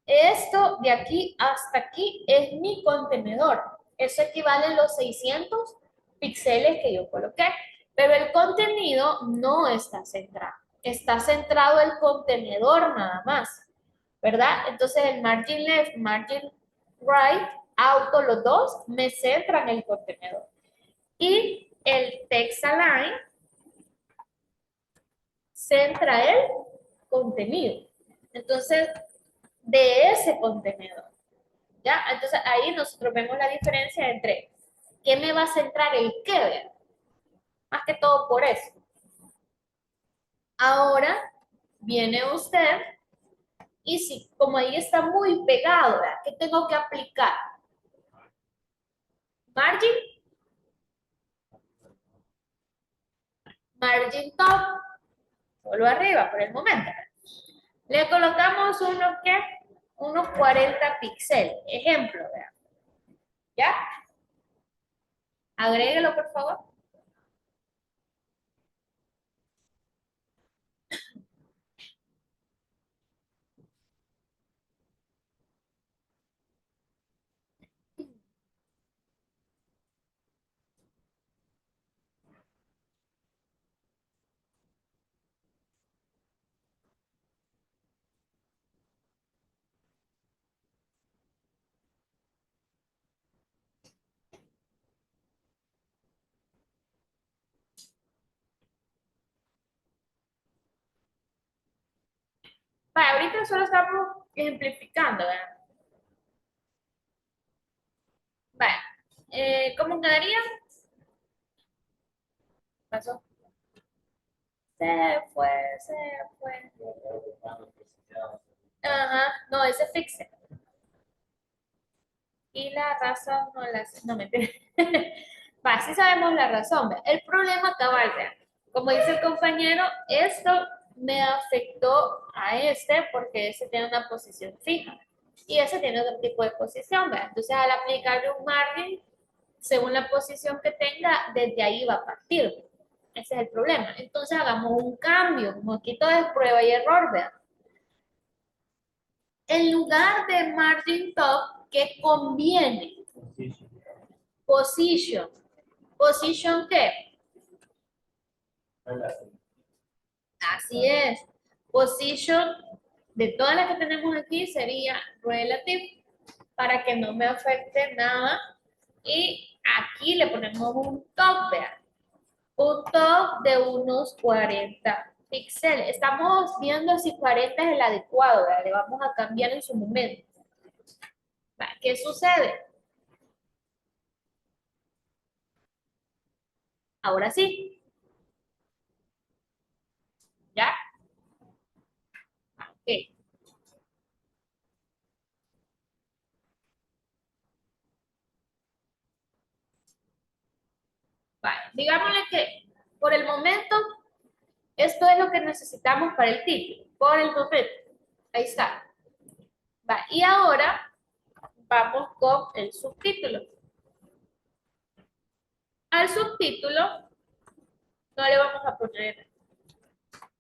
esto de aquí hasta aquí es mi contenedor. Eso equivale a los 600 píxeles que yo coloqué. Pero el contenido no está centrado. Está centrado el contenedor nada más, ¿verdad? Entonces el margin left, margin right, auto, los dos me centran el contenedor. Y el text align centra el contenido. Entonces, de ese contenedor. ¿Ya? Entonces ahí nosotros vemos la diferencia entre qué me va a centrar el qué, ¿verdad? Más que todo por eso. Ahora viene usted y si como ahí está muy pegado, ¿verdad? ¿Qué tengo que aplicar? Margin, margin top, solo arriba por el momento. Le colocamos unos 40 píxeles. Ejemplo, ¿verdad? ¿Ya? Agréguelo, por favor. Vale, ahorita solo estamos ejemplificando, ¿verdad? Vale. ¿Cómo quedaría? Pasó. Se fue, se fue. Ajá, no, ese fixe. Y la razón no la sé. No, mentira. Va, sí sabemos la razón. ¿Ve? El problema cabal, vean. Como dice el compañero, esto me afectó a este porque ese tiene una posición fija y ese tiene otro tipo de posición. ¿Ve? Entonces, al aplicarle un margen, según la posición que tenga, desde ahí va a partir. Ese es el problema. Entonces, hagamos un cambio. Como aquí todo es prueba y error, vean. En lugar de margin top, ¿qué conviene? Position. ¿Position qué? Así es. Position de todas las que tenemos aquí sería relative para que no me afecte nada. Y aquí le ponemos un top, vean. Un top de unos 40 píxeles. Estamos viendo si 40 es el adecuado, ¿verdad? Le vamos a cambiar en su momento. ¿Qué sucede? Ahora sí. ¿Ya? Ok. Vale. Digámosle que por el momento esto es lo que necesitamos para el título. Por el momento. Ahí está. Va. Y ahora vamos con el subtítulo. Al subtítulo no le vamos a poner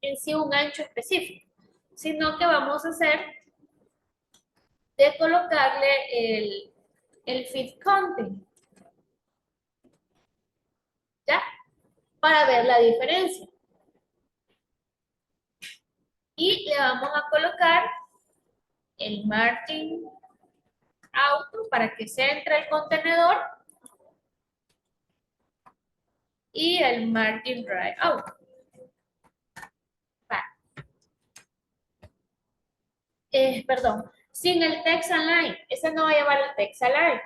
en sí un ancho específico, sino que vamos a hacer de colocarle el feed content, ¿ya? Para ver la diferencia. Y le vamos a colocar el margin auto para que se entre el contenedor y el margin dry auto. Perdón, sin el text align. Ese no va a llevar el text align.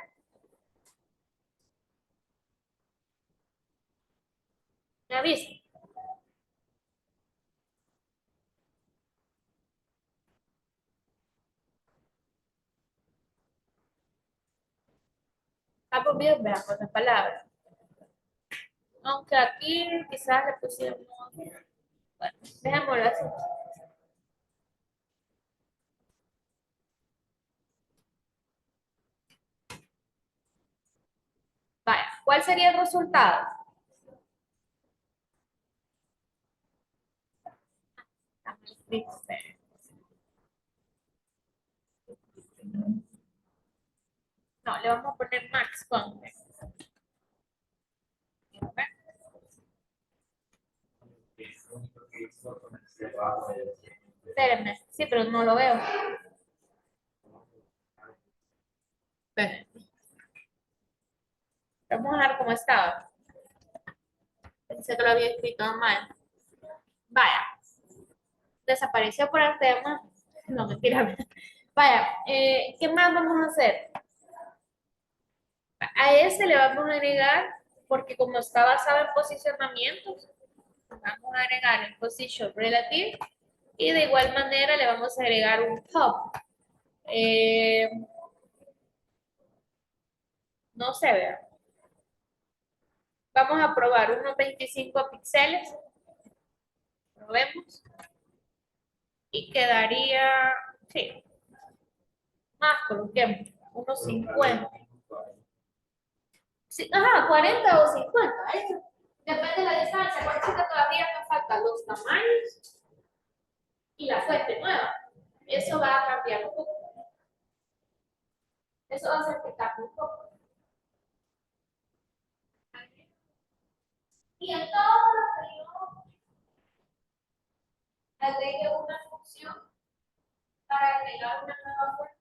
¿Me avisa? Vamos bien, vean con las palabras. Aunque aquí quizás le pusimos. Bueno, dejémoslo así. Vaya, ¿cuál sería el resultado? No, le vamos a poner max content. Espérenme, sí, pero no lo veo. Espérenme. Vamos a ver cómo estaba. Pensé que lo había escrito mal. Vaya, desapareció por el tema. No, mentira. Vaya, ¿qué más vamos a hacer? A ese le vamos a agregar, porque como está basado en posicionamientos, vamos a agregar el position relative y de igual manera le vamos a agregar un top. No se vea. Vamos a probar unos 25 píxeles. Probemos. Y quedaría, sí, más coloquemos, unos 50. Sí, ajá, 40 o 50. Eso depende de la distancia. Acuérdense que todavía nos faltan los tamaños y la fuente nueva. Eso va a cambiar un poco. Eso va a hacer que cambie un poco. Y en todo lo que yo agregue una función para agregar una nueva fuente.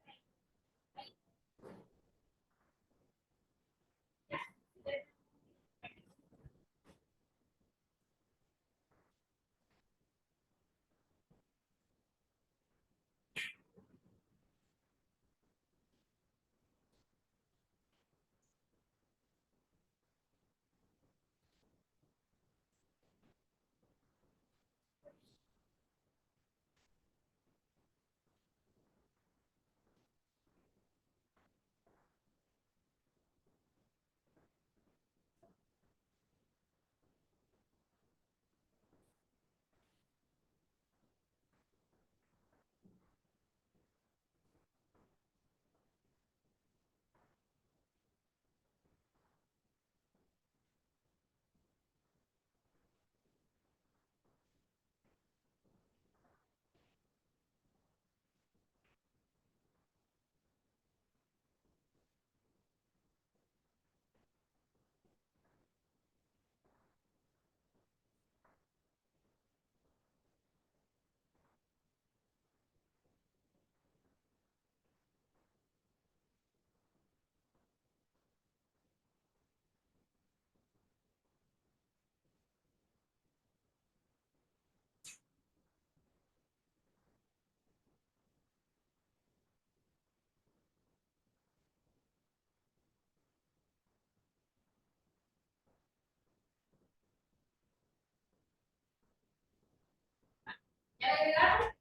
¿Ya agregaron?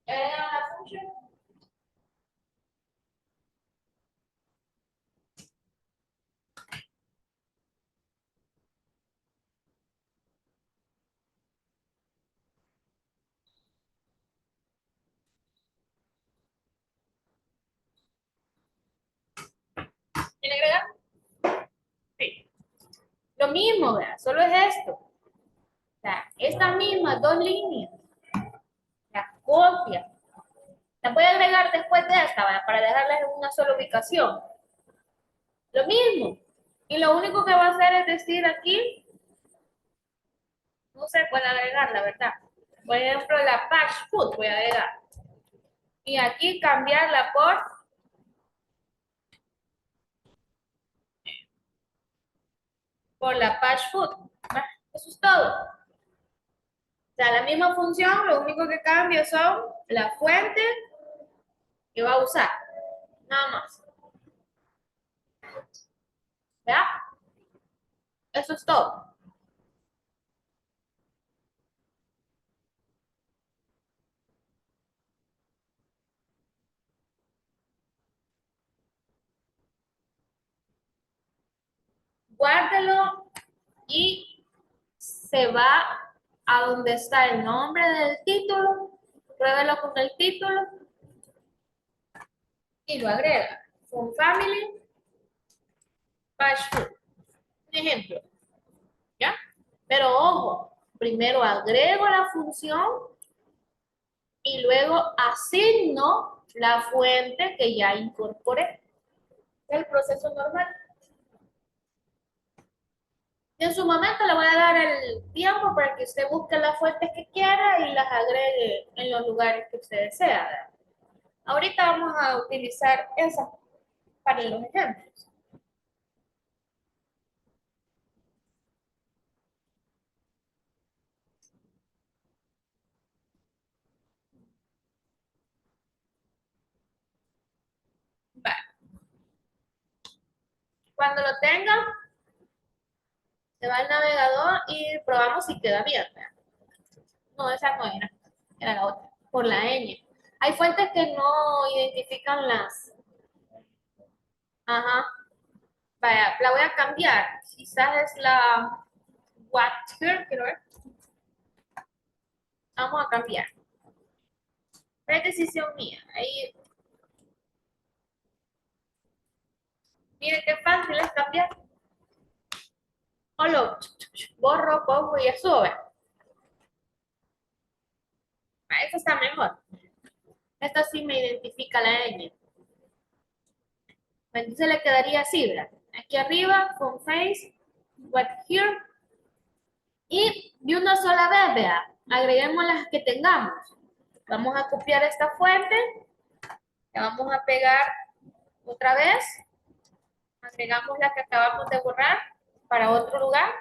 ¿Ya agregaron la función? ¿Ya le agregaron? Sí. Lo mismo, vea, solo es esto. O sea, estas mismas dos líneas las copia después de esta, ¿verdad? Para dejarlas en una sola ubicación. Lo mismo. Y lo único que va a hacer es decir aquí, no se puede agregar, la verdad. Por ejemplo, la page food voy a agregar. Y aquí cambiarla por la page food. Eso es todo. O sea, la misma función, lo único que cambia son la fuente que va a usar. Nada más. ¿Ya? Eso es todo. Guárdelo y se va a donde está el nombre del título, pruébelo con el título y lo agrega. Con Family, Page Food. Un ejemplo, ¿ya? Pero ojo, primero agrego la función y luego asigno la fuente que ya incorporé. Es el proceso normal. Y en su momento le voy a dar el tiempo para que usted busque las fuentes que quiera y las agregue en los lugares que usted desea, ¿verdad? Ahorita vamos a utilizar esas para los ejemplos. Vale. Cuando lo tenga, se va al navegador y probamos si queda bien, ¿verdad? No, esa no era, era la otra, por la ñ. Hay fuentes que no identifican las. Ajá, vaya, la voy a cambiar. Quizás es la what here, quiero ver. Vamos a cambiar. Es decisión mía. Ahí, mire qué fácil es cambiar. Solo borro, pongo y ya sube. Eso está mejor. Esto sí me identifica la ñ. Entonces le quedaría así, ¿verdad? Aquí arriba, con face, what here. Y de una sola vez, vea, agreguemos las que tengamos. Vamos a copiar esta fuente, la vamos a pegar otra vez, agregamos la que acabamos de borrar para otro lugar.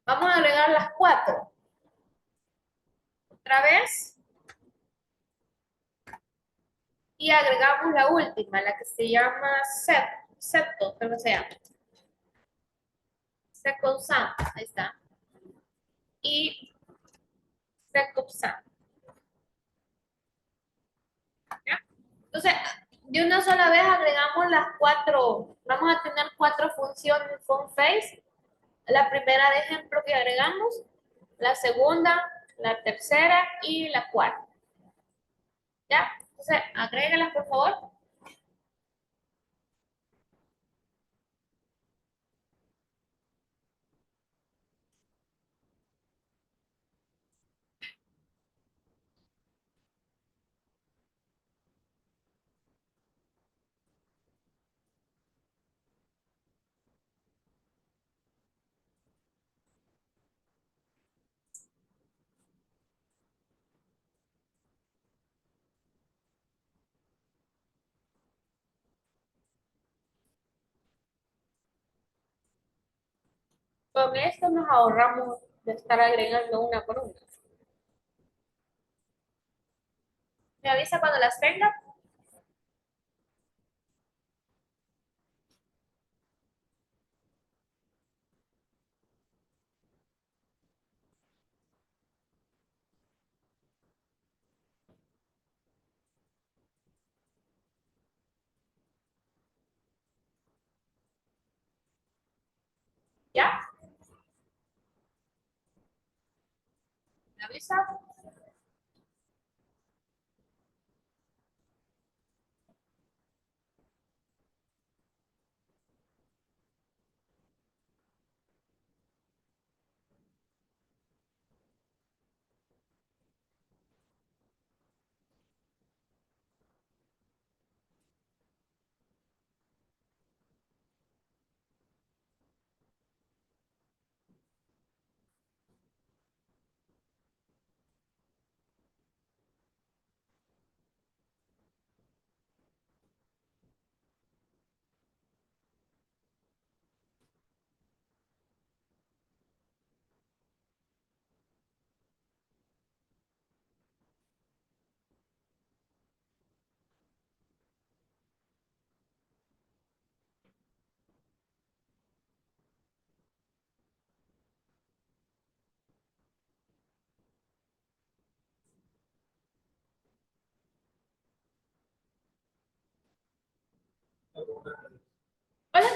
Vamos a agregar las cuatro. Otra vez. Y agregamos la última, la que se llama septo, creo que se llama. Second sum, ahí está. Y second sum. ¿Ya? Entonces, de una sola vez agregamos las cuatro, vamos a tener cuatro funciones con face. La primera de ejemplo que agregamos, la segunda, la tercera y la cuarta. ¿Ya? Entonces, agréguelas por favor. Con esto nos ahorramos de estar agregando una por una. Me avisa cuando las tenga. ¿Ya? Me avisa. Hola.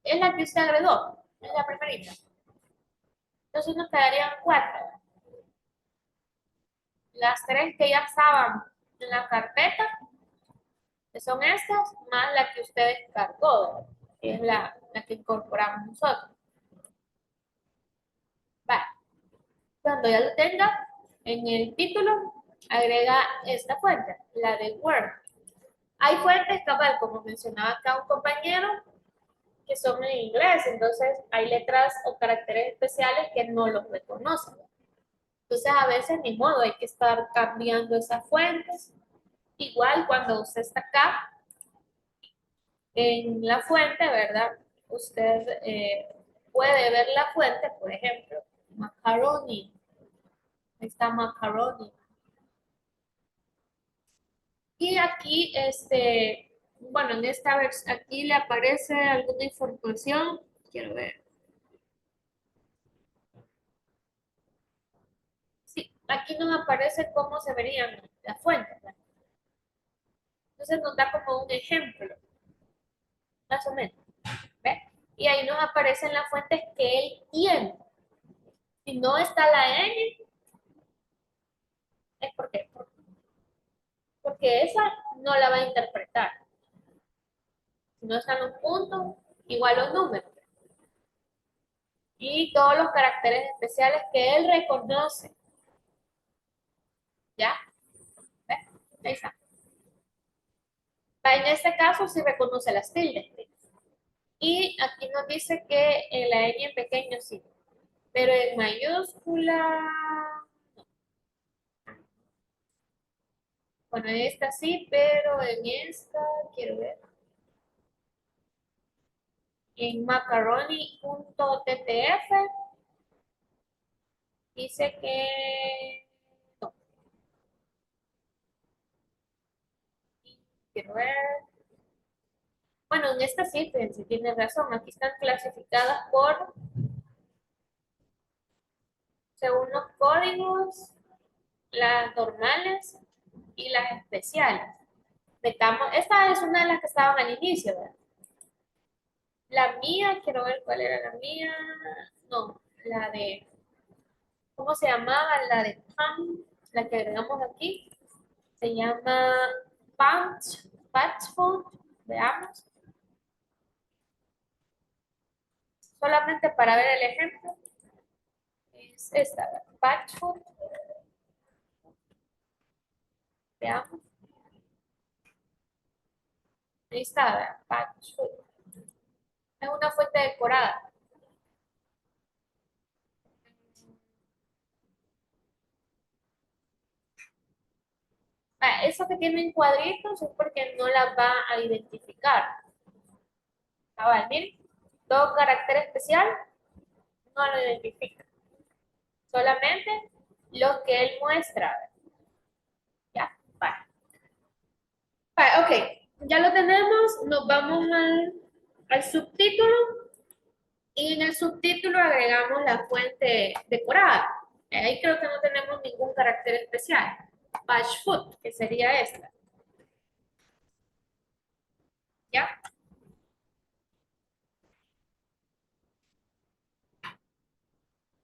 Es la que usted agregó, es la primerita. Entonces nos quedarían 4. Las 3 que ya estaban en la carpeta, que son estas, más la que usted descargó, que es la que incorporamos nosotros. Vale. Cuando ya lo tenga, en el título, agrega esta fuente, la de Word. Hay fuentes, cabal, como mencionaba acá un compañero, que son en inglés, entonces hay letras o caracteres especiales que no los reconocen. Entonces a veces ni modo, hay que estar cambiando esas fuentes. Igual cuando usted está acá en la fuente, ¿verdad? Usted puede ver la fuente, por ejemplo, macaroni. Ahí está macaroni. Y aquí, bueno, en esta versión, aquí le aparece alguna información. Quiero ver. Sí, aquí nos aparece cómo se verían las fuentes, ¿verdad? Entonces nos da como un ejemplo, más o menos. ¿Ve? Y ahí nos aparecen las fuentes que él tiene. Si no está la N, es porque esa no la va a interpretar. Si no están los puntos, igual los números. Y todos los caracteres especiales que él reconoce. ¿Ya? ¿Ve? Ahí está. En este caso sí reconoce las tildes. Y aquí nos dice que la N en pequeño sí. Pero en mayúscula, bueno, en esta sí, pero en esta, quiero ver. En macaroni.ttf dice que no. Quiero ver. Bueno, en esta sí, fíjense, tiene razón. Aquí están clasificadas por, según los códigos, las normales y las especiales. Esta es una de las que estaban al inicio, ¿verdad? La mía, quiero ver cuál era la mía. No, la de, ¿cómo se llamaba? La de Pam, la que agregamos aquí. Se llama Patch Food. Veamos. Solamente para ver el ejemplo. Es esta, Patch Food. Veamos. Ahí está, Patch Food. Es una fuente decorada. Eso que tienen cuadritos es porque no las va a identificar. Cabal, miren, todo carácter especial no lo identifica. Solamente lo que él muestra. Ya, vale. Vale, ok, ya lo tenemos. Nos vamos al subtítulo y en el subtítulo agregamos la fuente decorada. Ahí creo que no tenemos ningún carácter especial. Patch Food, que sería esta. ¿Ya?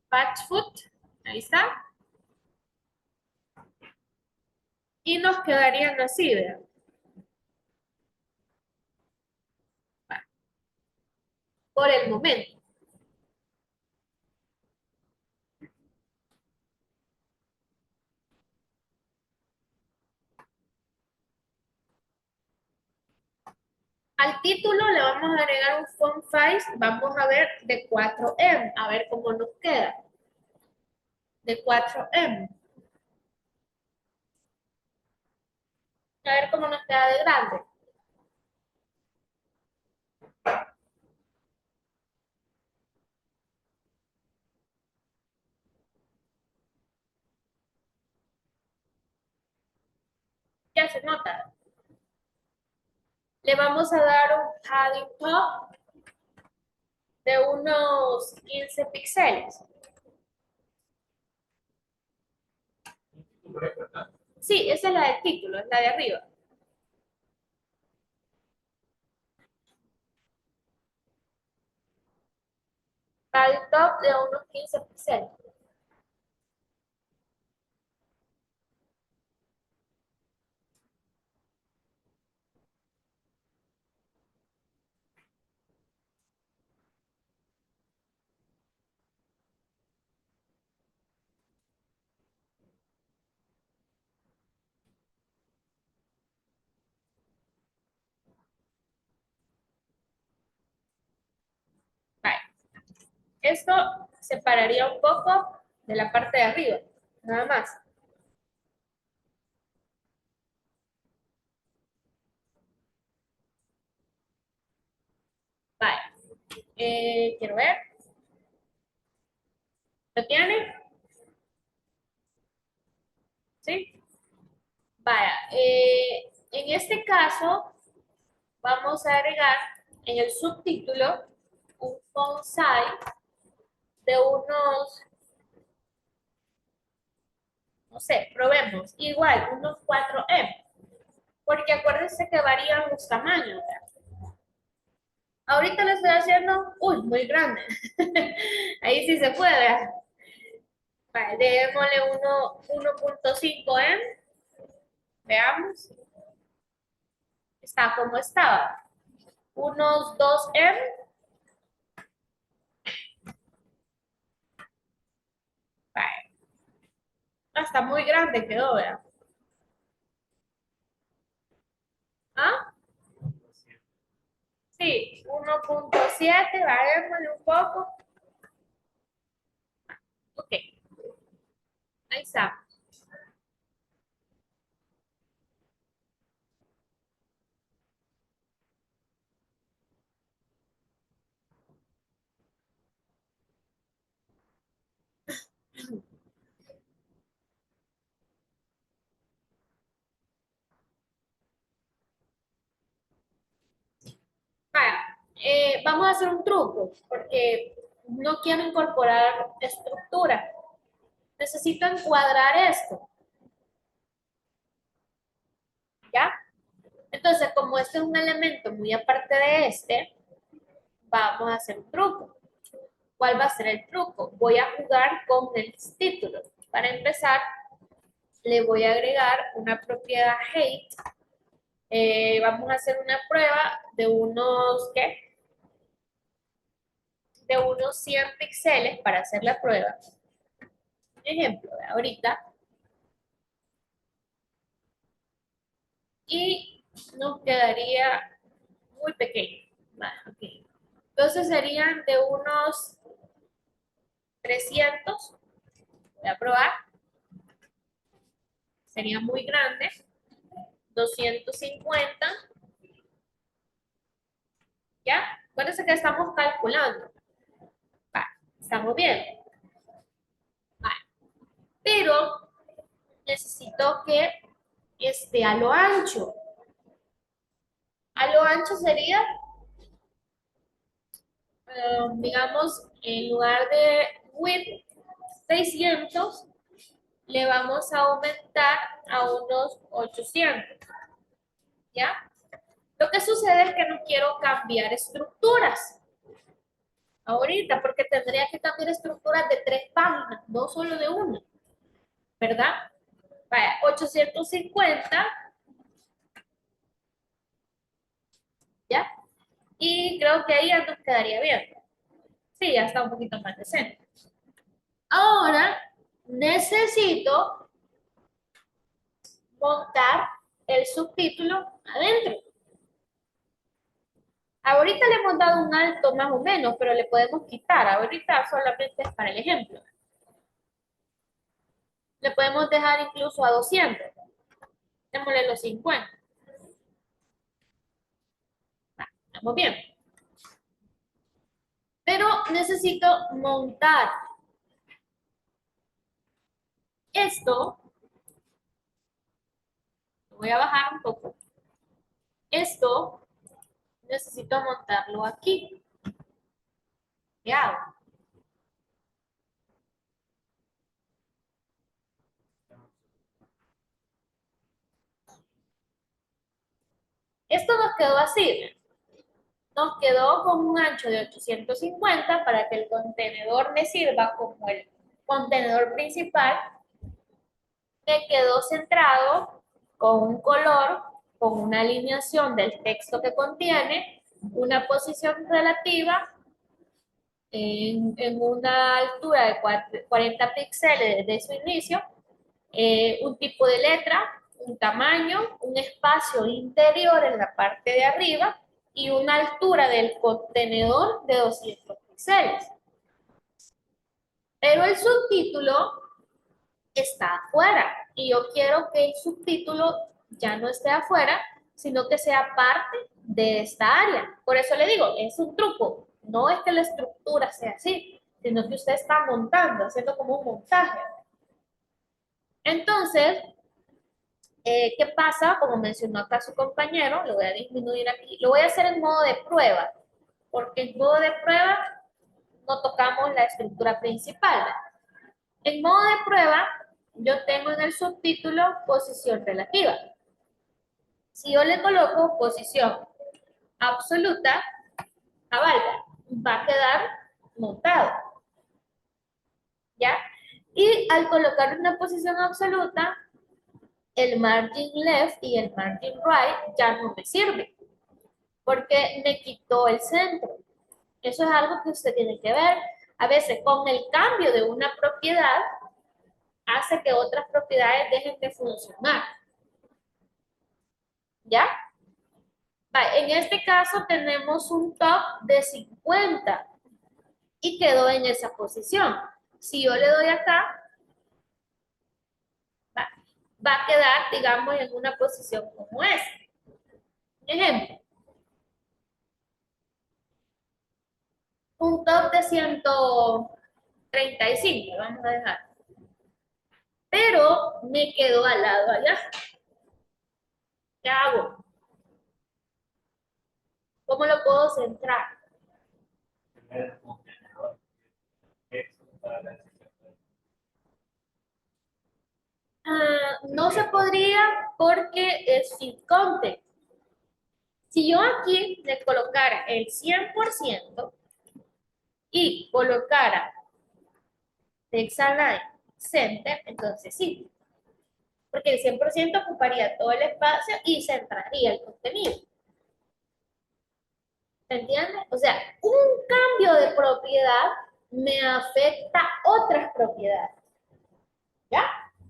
Patch Food, ahí está. Y nos quedarían así, ¿verdad? Vale. Por el momento. Al título le vamos a agregar un font size, vamos a ver de 4M, a ver cómo nos queda. De 4M. A ver cómo nos queda de grande. Ya se nota. Le vamos a dar un padding top de unos 15 píxeles. Sí, esa es la del título, es la de arriba. Va al top de unos 15 píxeles. Vale. Esto separaría un poco de la parte de arriba, nada más. Vale. Quiero ver. ¿Lo tiene? ¿Sí? Vaya. En este caso, vamos a agregar en el subtítulo un font size de unos, no sé, probemos, igual, unos 4M, porque acuérdense que varían los tamaños, ¿verdad? Ahorita lo estoy haciendo, uy, muy grande. Ahí sí se puede, ¿verdad? Vale, démosle 1.5M, veamos, está como estaba. Unos 2M, vale, está muy grande quedó, ¿verdad? ¿Ah? Sí, 1.7, bajémosle un poco. Ok, ahí está. Vale, vamos a hacer un truco, porque no quiero incorporar estructura. Necesito encuadrar esto, ¿ya? Entonces, como este es un elemento muy aparte de este, vamos a hacer un truco. ¿Cuál va a ser el truco? Voy a jugar con el título. Para empezar, le voy a agregar una propiedad height. Vamos a hacer una prueba de unos, ¿qué? De unos 100 píxeles para hacer la prueba. Ejemplo, ahorita. Y nos quedaría muy pequeño. Vale, ok. Entonces serían de unos 300. Voy a probar. Sería muy grande. 250. ¿Ya? Acuérdense que estamos calculando. Vale, estamos bien. Vale. Pero necesito que esté a lo ancho. A lo ancho sería, digamos, en lugar de width 600, le vamos a aumentar a unos 800. ¿Ya? Lo que sucede es que no quiero cambiar estructuras ahorita, porque tendría que cambiar estructuras de 3 páginas, no solo de una, ¿verdad? Vaya, 850, ¿ya? Y creo que ahí ya nos quedaría bien. Sí, ya está un poquito más decente. Ahora necesito montar el subtítulo adentro. Ahorita le hemos dado un alto más o menos, pero le podemos quitar. Ahorita solamente es para el ejemplo. Le podemos dejar incluso a 200. Démosle los 50. Estamos bien. Pero necesito montar esto. Lo voy a bajar un poco. Esto necesito montarlo aquí. ¿Qué hago? Esto nos quedó así, nos quedó con un ancho de 850 para que el contenedor me sirva como el contenedor principal. Me quedó centrado con un color, con una alineación del texto que contiene, una posición relativa en una altura de 40 píxeles desde su inicio, un tipo de letra, un tamaño, un espacio interior en la parte de arriba y una altura del contenedor de 200 píxeles. Pero el subtítulo está afuera y yo quiero que el subtítulo ya no esté afuera, sino que sea parte de esta área. Por eso le digo, es un truco. No es que la estructura sea así, sino que usted está montando, haciendo como un montaje. Entonces, ¿qué pasa? Como mencionó acá su compañero, lo voy a disminuir aquí, lo voy a hacer en modo de prueba, porque en modo de prueba no tocamos la estructura principal. En modo de prueba, yo tengo en el subtítulo posición relativa. Si yo le coloco posición absoluta, valga, va a quedar montado, ¿ya? Y al colocar una posición absoluta, el margin left y el margin right ya no me sirve, porque me quitó el centro. Eso es algo que usted tiene que ver. A veces con el cambio de una propiedad, hace que otras propiedades dejen de funcionar, ¿ya? En este caso tenemos un top de 50 y quedó en esa posición. Si yo le doy acá, va a quedar, digamos, en una posición como esta. Ejemplo, un top de 135, vamos a dejar. Pero me quedó al lado allá. ¿Qué hago? ¿Cómo lo puedo centrar? No se podría porque es fit content. Si yo aquí le colocara el 100% y colocara Texalign Center, entonces sí, porque el 100% ocuparía todo el espacio y centraría el contenido. ¿Me entiendes? O sea, un cambio de propiedad me afecta otras propiedades. ¿Ya?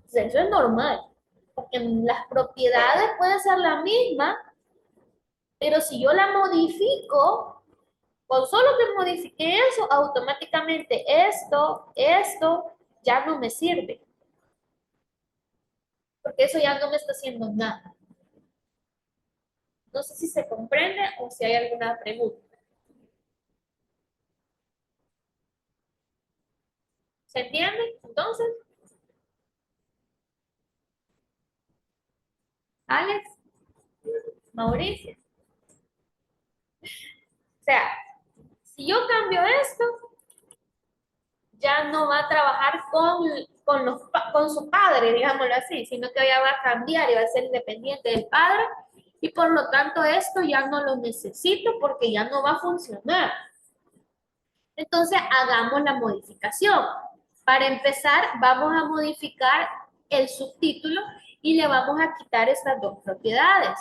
O sea, eso es normal. Porque las propiedades pueden ser la misma, pero si yo la modifico, con solo que modifique eso, automáticamente esto ya no me sirve. Porque eso ya no me está haciendo nada. No sé si se comprende o si hay alguna pregunta. ¿Se entiende? Entonces, Alex, Mauricio. O sea, si yo cambio esto, ya no va a trabajar con su padre, digámoslo así, sino que ya va a cambiar y va a ser independiente del padre y por lo tanto esto ya no lo necesito porque ya no va a funcionar. Entonces hagamos la modificación. Para empezar, vamos a modificar el subtítulo y le vamos a quitar estas dos propiedades.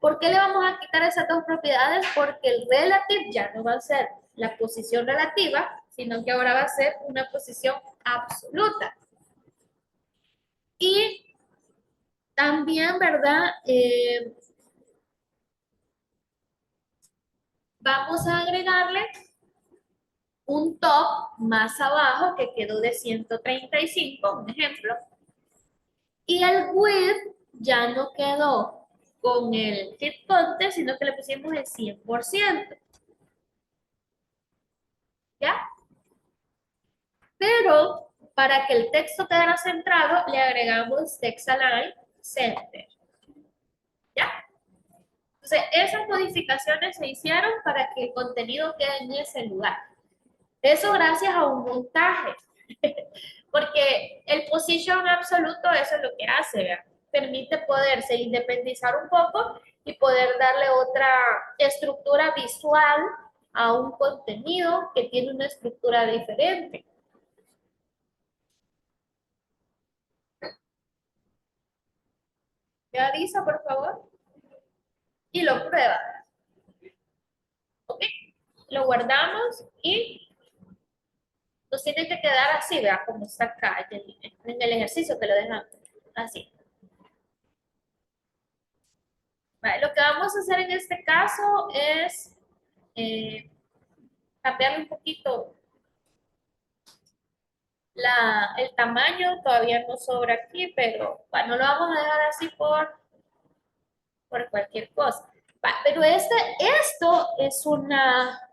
¿Por qué le vamos a quitar esas dos propiedades? Porque el relative ya no va a ser la posición relativa, sino que ahora va a ser una posición absoluta. Y también, ¿verdad? Vamos a agregarle un top más abajo que quedó de 135, un ejemplo. Y el width ya no quedó con el fit content, sino que le pusimos el 100%. ¿Ya? Pero para que el texto quedara centrado, le agregamos text align center. ¿Ya? Entonces, esas modificaciones se hicieron para que el contenido quede en ese lugar. Eso gracias a un montaje. Porque el position absoluto, eso es lo que hace, ¿verdad? Permite poderse independizar un poco y poder darle otra estructura visual a un contenido que tiene una estructura diferente. Me avisa, por favor, y lo prueba. ¿Ok? Lo guardamos y nos tiene que quedar así, vea, como está acá en el ejercicio que lo dejamos. Así. Vale, lo que vamos a hacer en este caso es cambiar un poquito el tamaño, todavía no sobra aquí, pero bueno, lo vamos a dejar así por cualquier cosa. Va, pero esto es una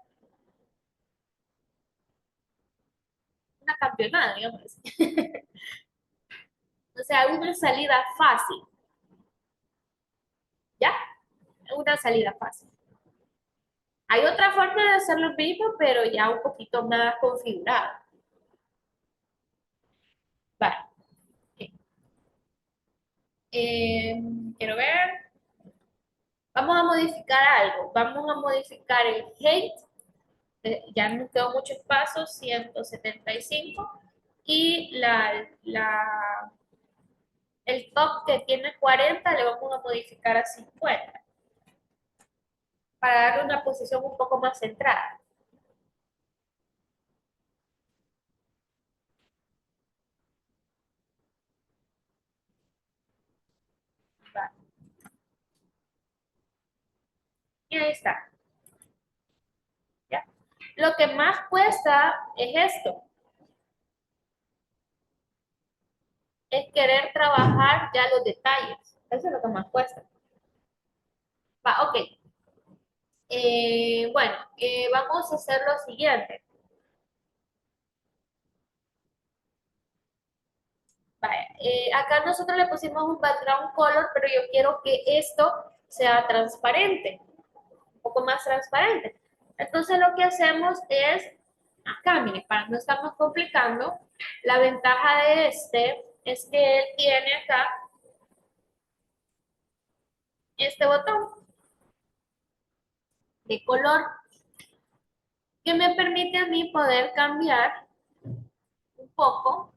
campeonada, digamos así. O sea, una salida fácil, ¿ya? Una salida fácil. Hay otra forma de hacer lo mismo, pero ya un poquito más configurada. Vale. Ok. Quiero ver. Vamos a modificar algo. Vamos a modificar el height. Ya no quedó mucho espacio, 175. Y el top que tiene 40 le vamos a modificar a 50 para darle una posición un poco más centrada. Vale. Y ahí está. ¿Ya? Lo que más cuesta es esto. Es querer trabajar ya los detalles. Eso es lo que más cuesta. Va, ok. Bueno, vamos a hacer lo siguiente. Vaya, acá nosotros le pusimos un background color, pero yo quiero que esto sea transparente, un poco más transparente. Entonces lo que hacemos es, acá, mire, para no estarnos complicando, la ventaja de este es que él tiene acá este botón de color que me permite a mí poder cambiar un poco.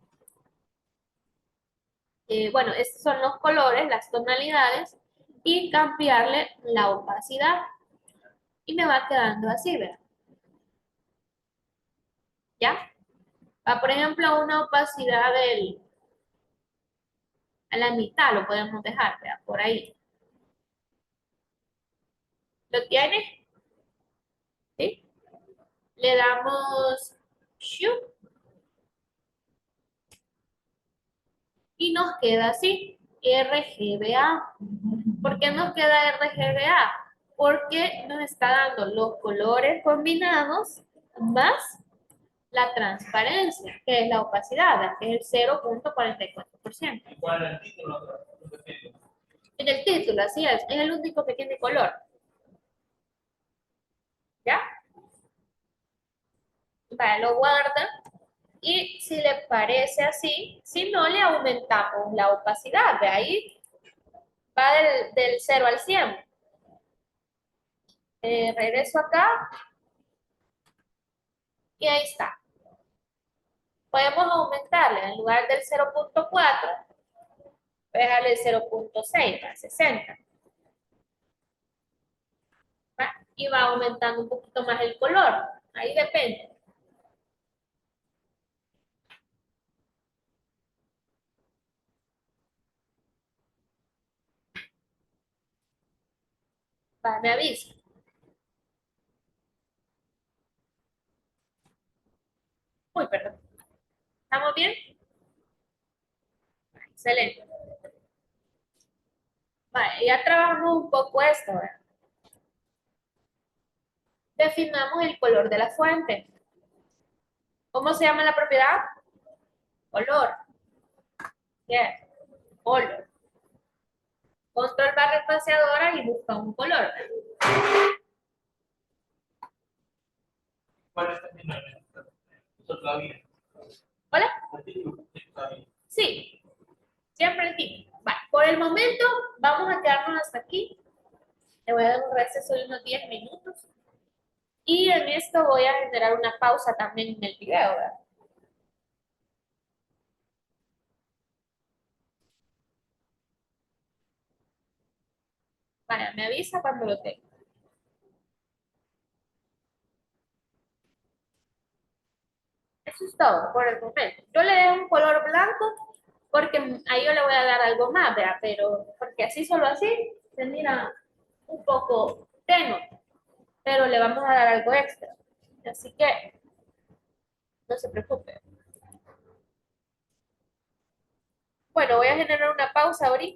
Bueno, estos son los colores, las tonalidades, y cambiarle la opacidad. Y me va quedando así, ¿verdad? ¿Ya? Va, por ejemplo, una opacidad a la mitad lo podemos dejar, ¿verdad? Por ahí. ¿Lo tiene? ¿Sí? Le damos shoot y nos queda así, RGBA. ¿Por qué nos queda RGBA? Porque nos está dando los colores combinados más la transparencia, que es la opacidad, ¿verdad? Que es el 0,44%. ¿Cuál es el título? En el título, así es el único que tiene color. ¿Ya? Vale, lo guarda y si le parece así, si no le aumentamos la opacidad, de ahí va del 0 al 100. Regreso acá y ahí está. Podemos aumentarle en lugar del 0,4, dejarle el 0,6 a 60. ¿Va? Y va aumentando un poquito más el color. Ahí depende. Va, me avisa. Uy, perdón. ¿Estamos bien? Excelente. Vale, ya trabajamos un poco esto, ¿verdad? Definamos el color de la fuente. ¿Cómo se llama la propiedad? Color. Yes. Color. Control barra espaciadora y busca un color. ¿Cuál es el título? Eso todavía. ¿Hola? El título todavía. Sí, siempre el título. Vale, por el momento vamos a quedarnos hasta aquí. Le voy a dar un receso de unos 10 minutos. Y en esto voy a generar una pausa también en el video, ¿verdad? Vaya, me avisa cuando lo tenga. Eso es todo por el momento. Yo le dejo un color blanco porque ahí yo le voy a dar algo más, ¿verdad? Pero porque así, solo así, se mira un poco tenue, pero le vamos a dar algo extra. Así que no se preocupe. Bueno, voy a generar una pausa ahorita.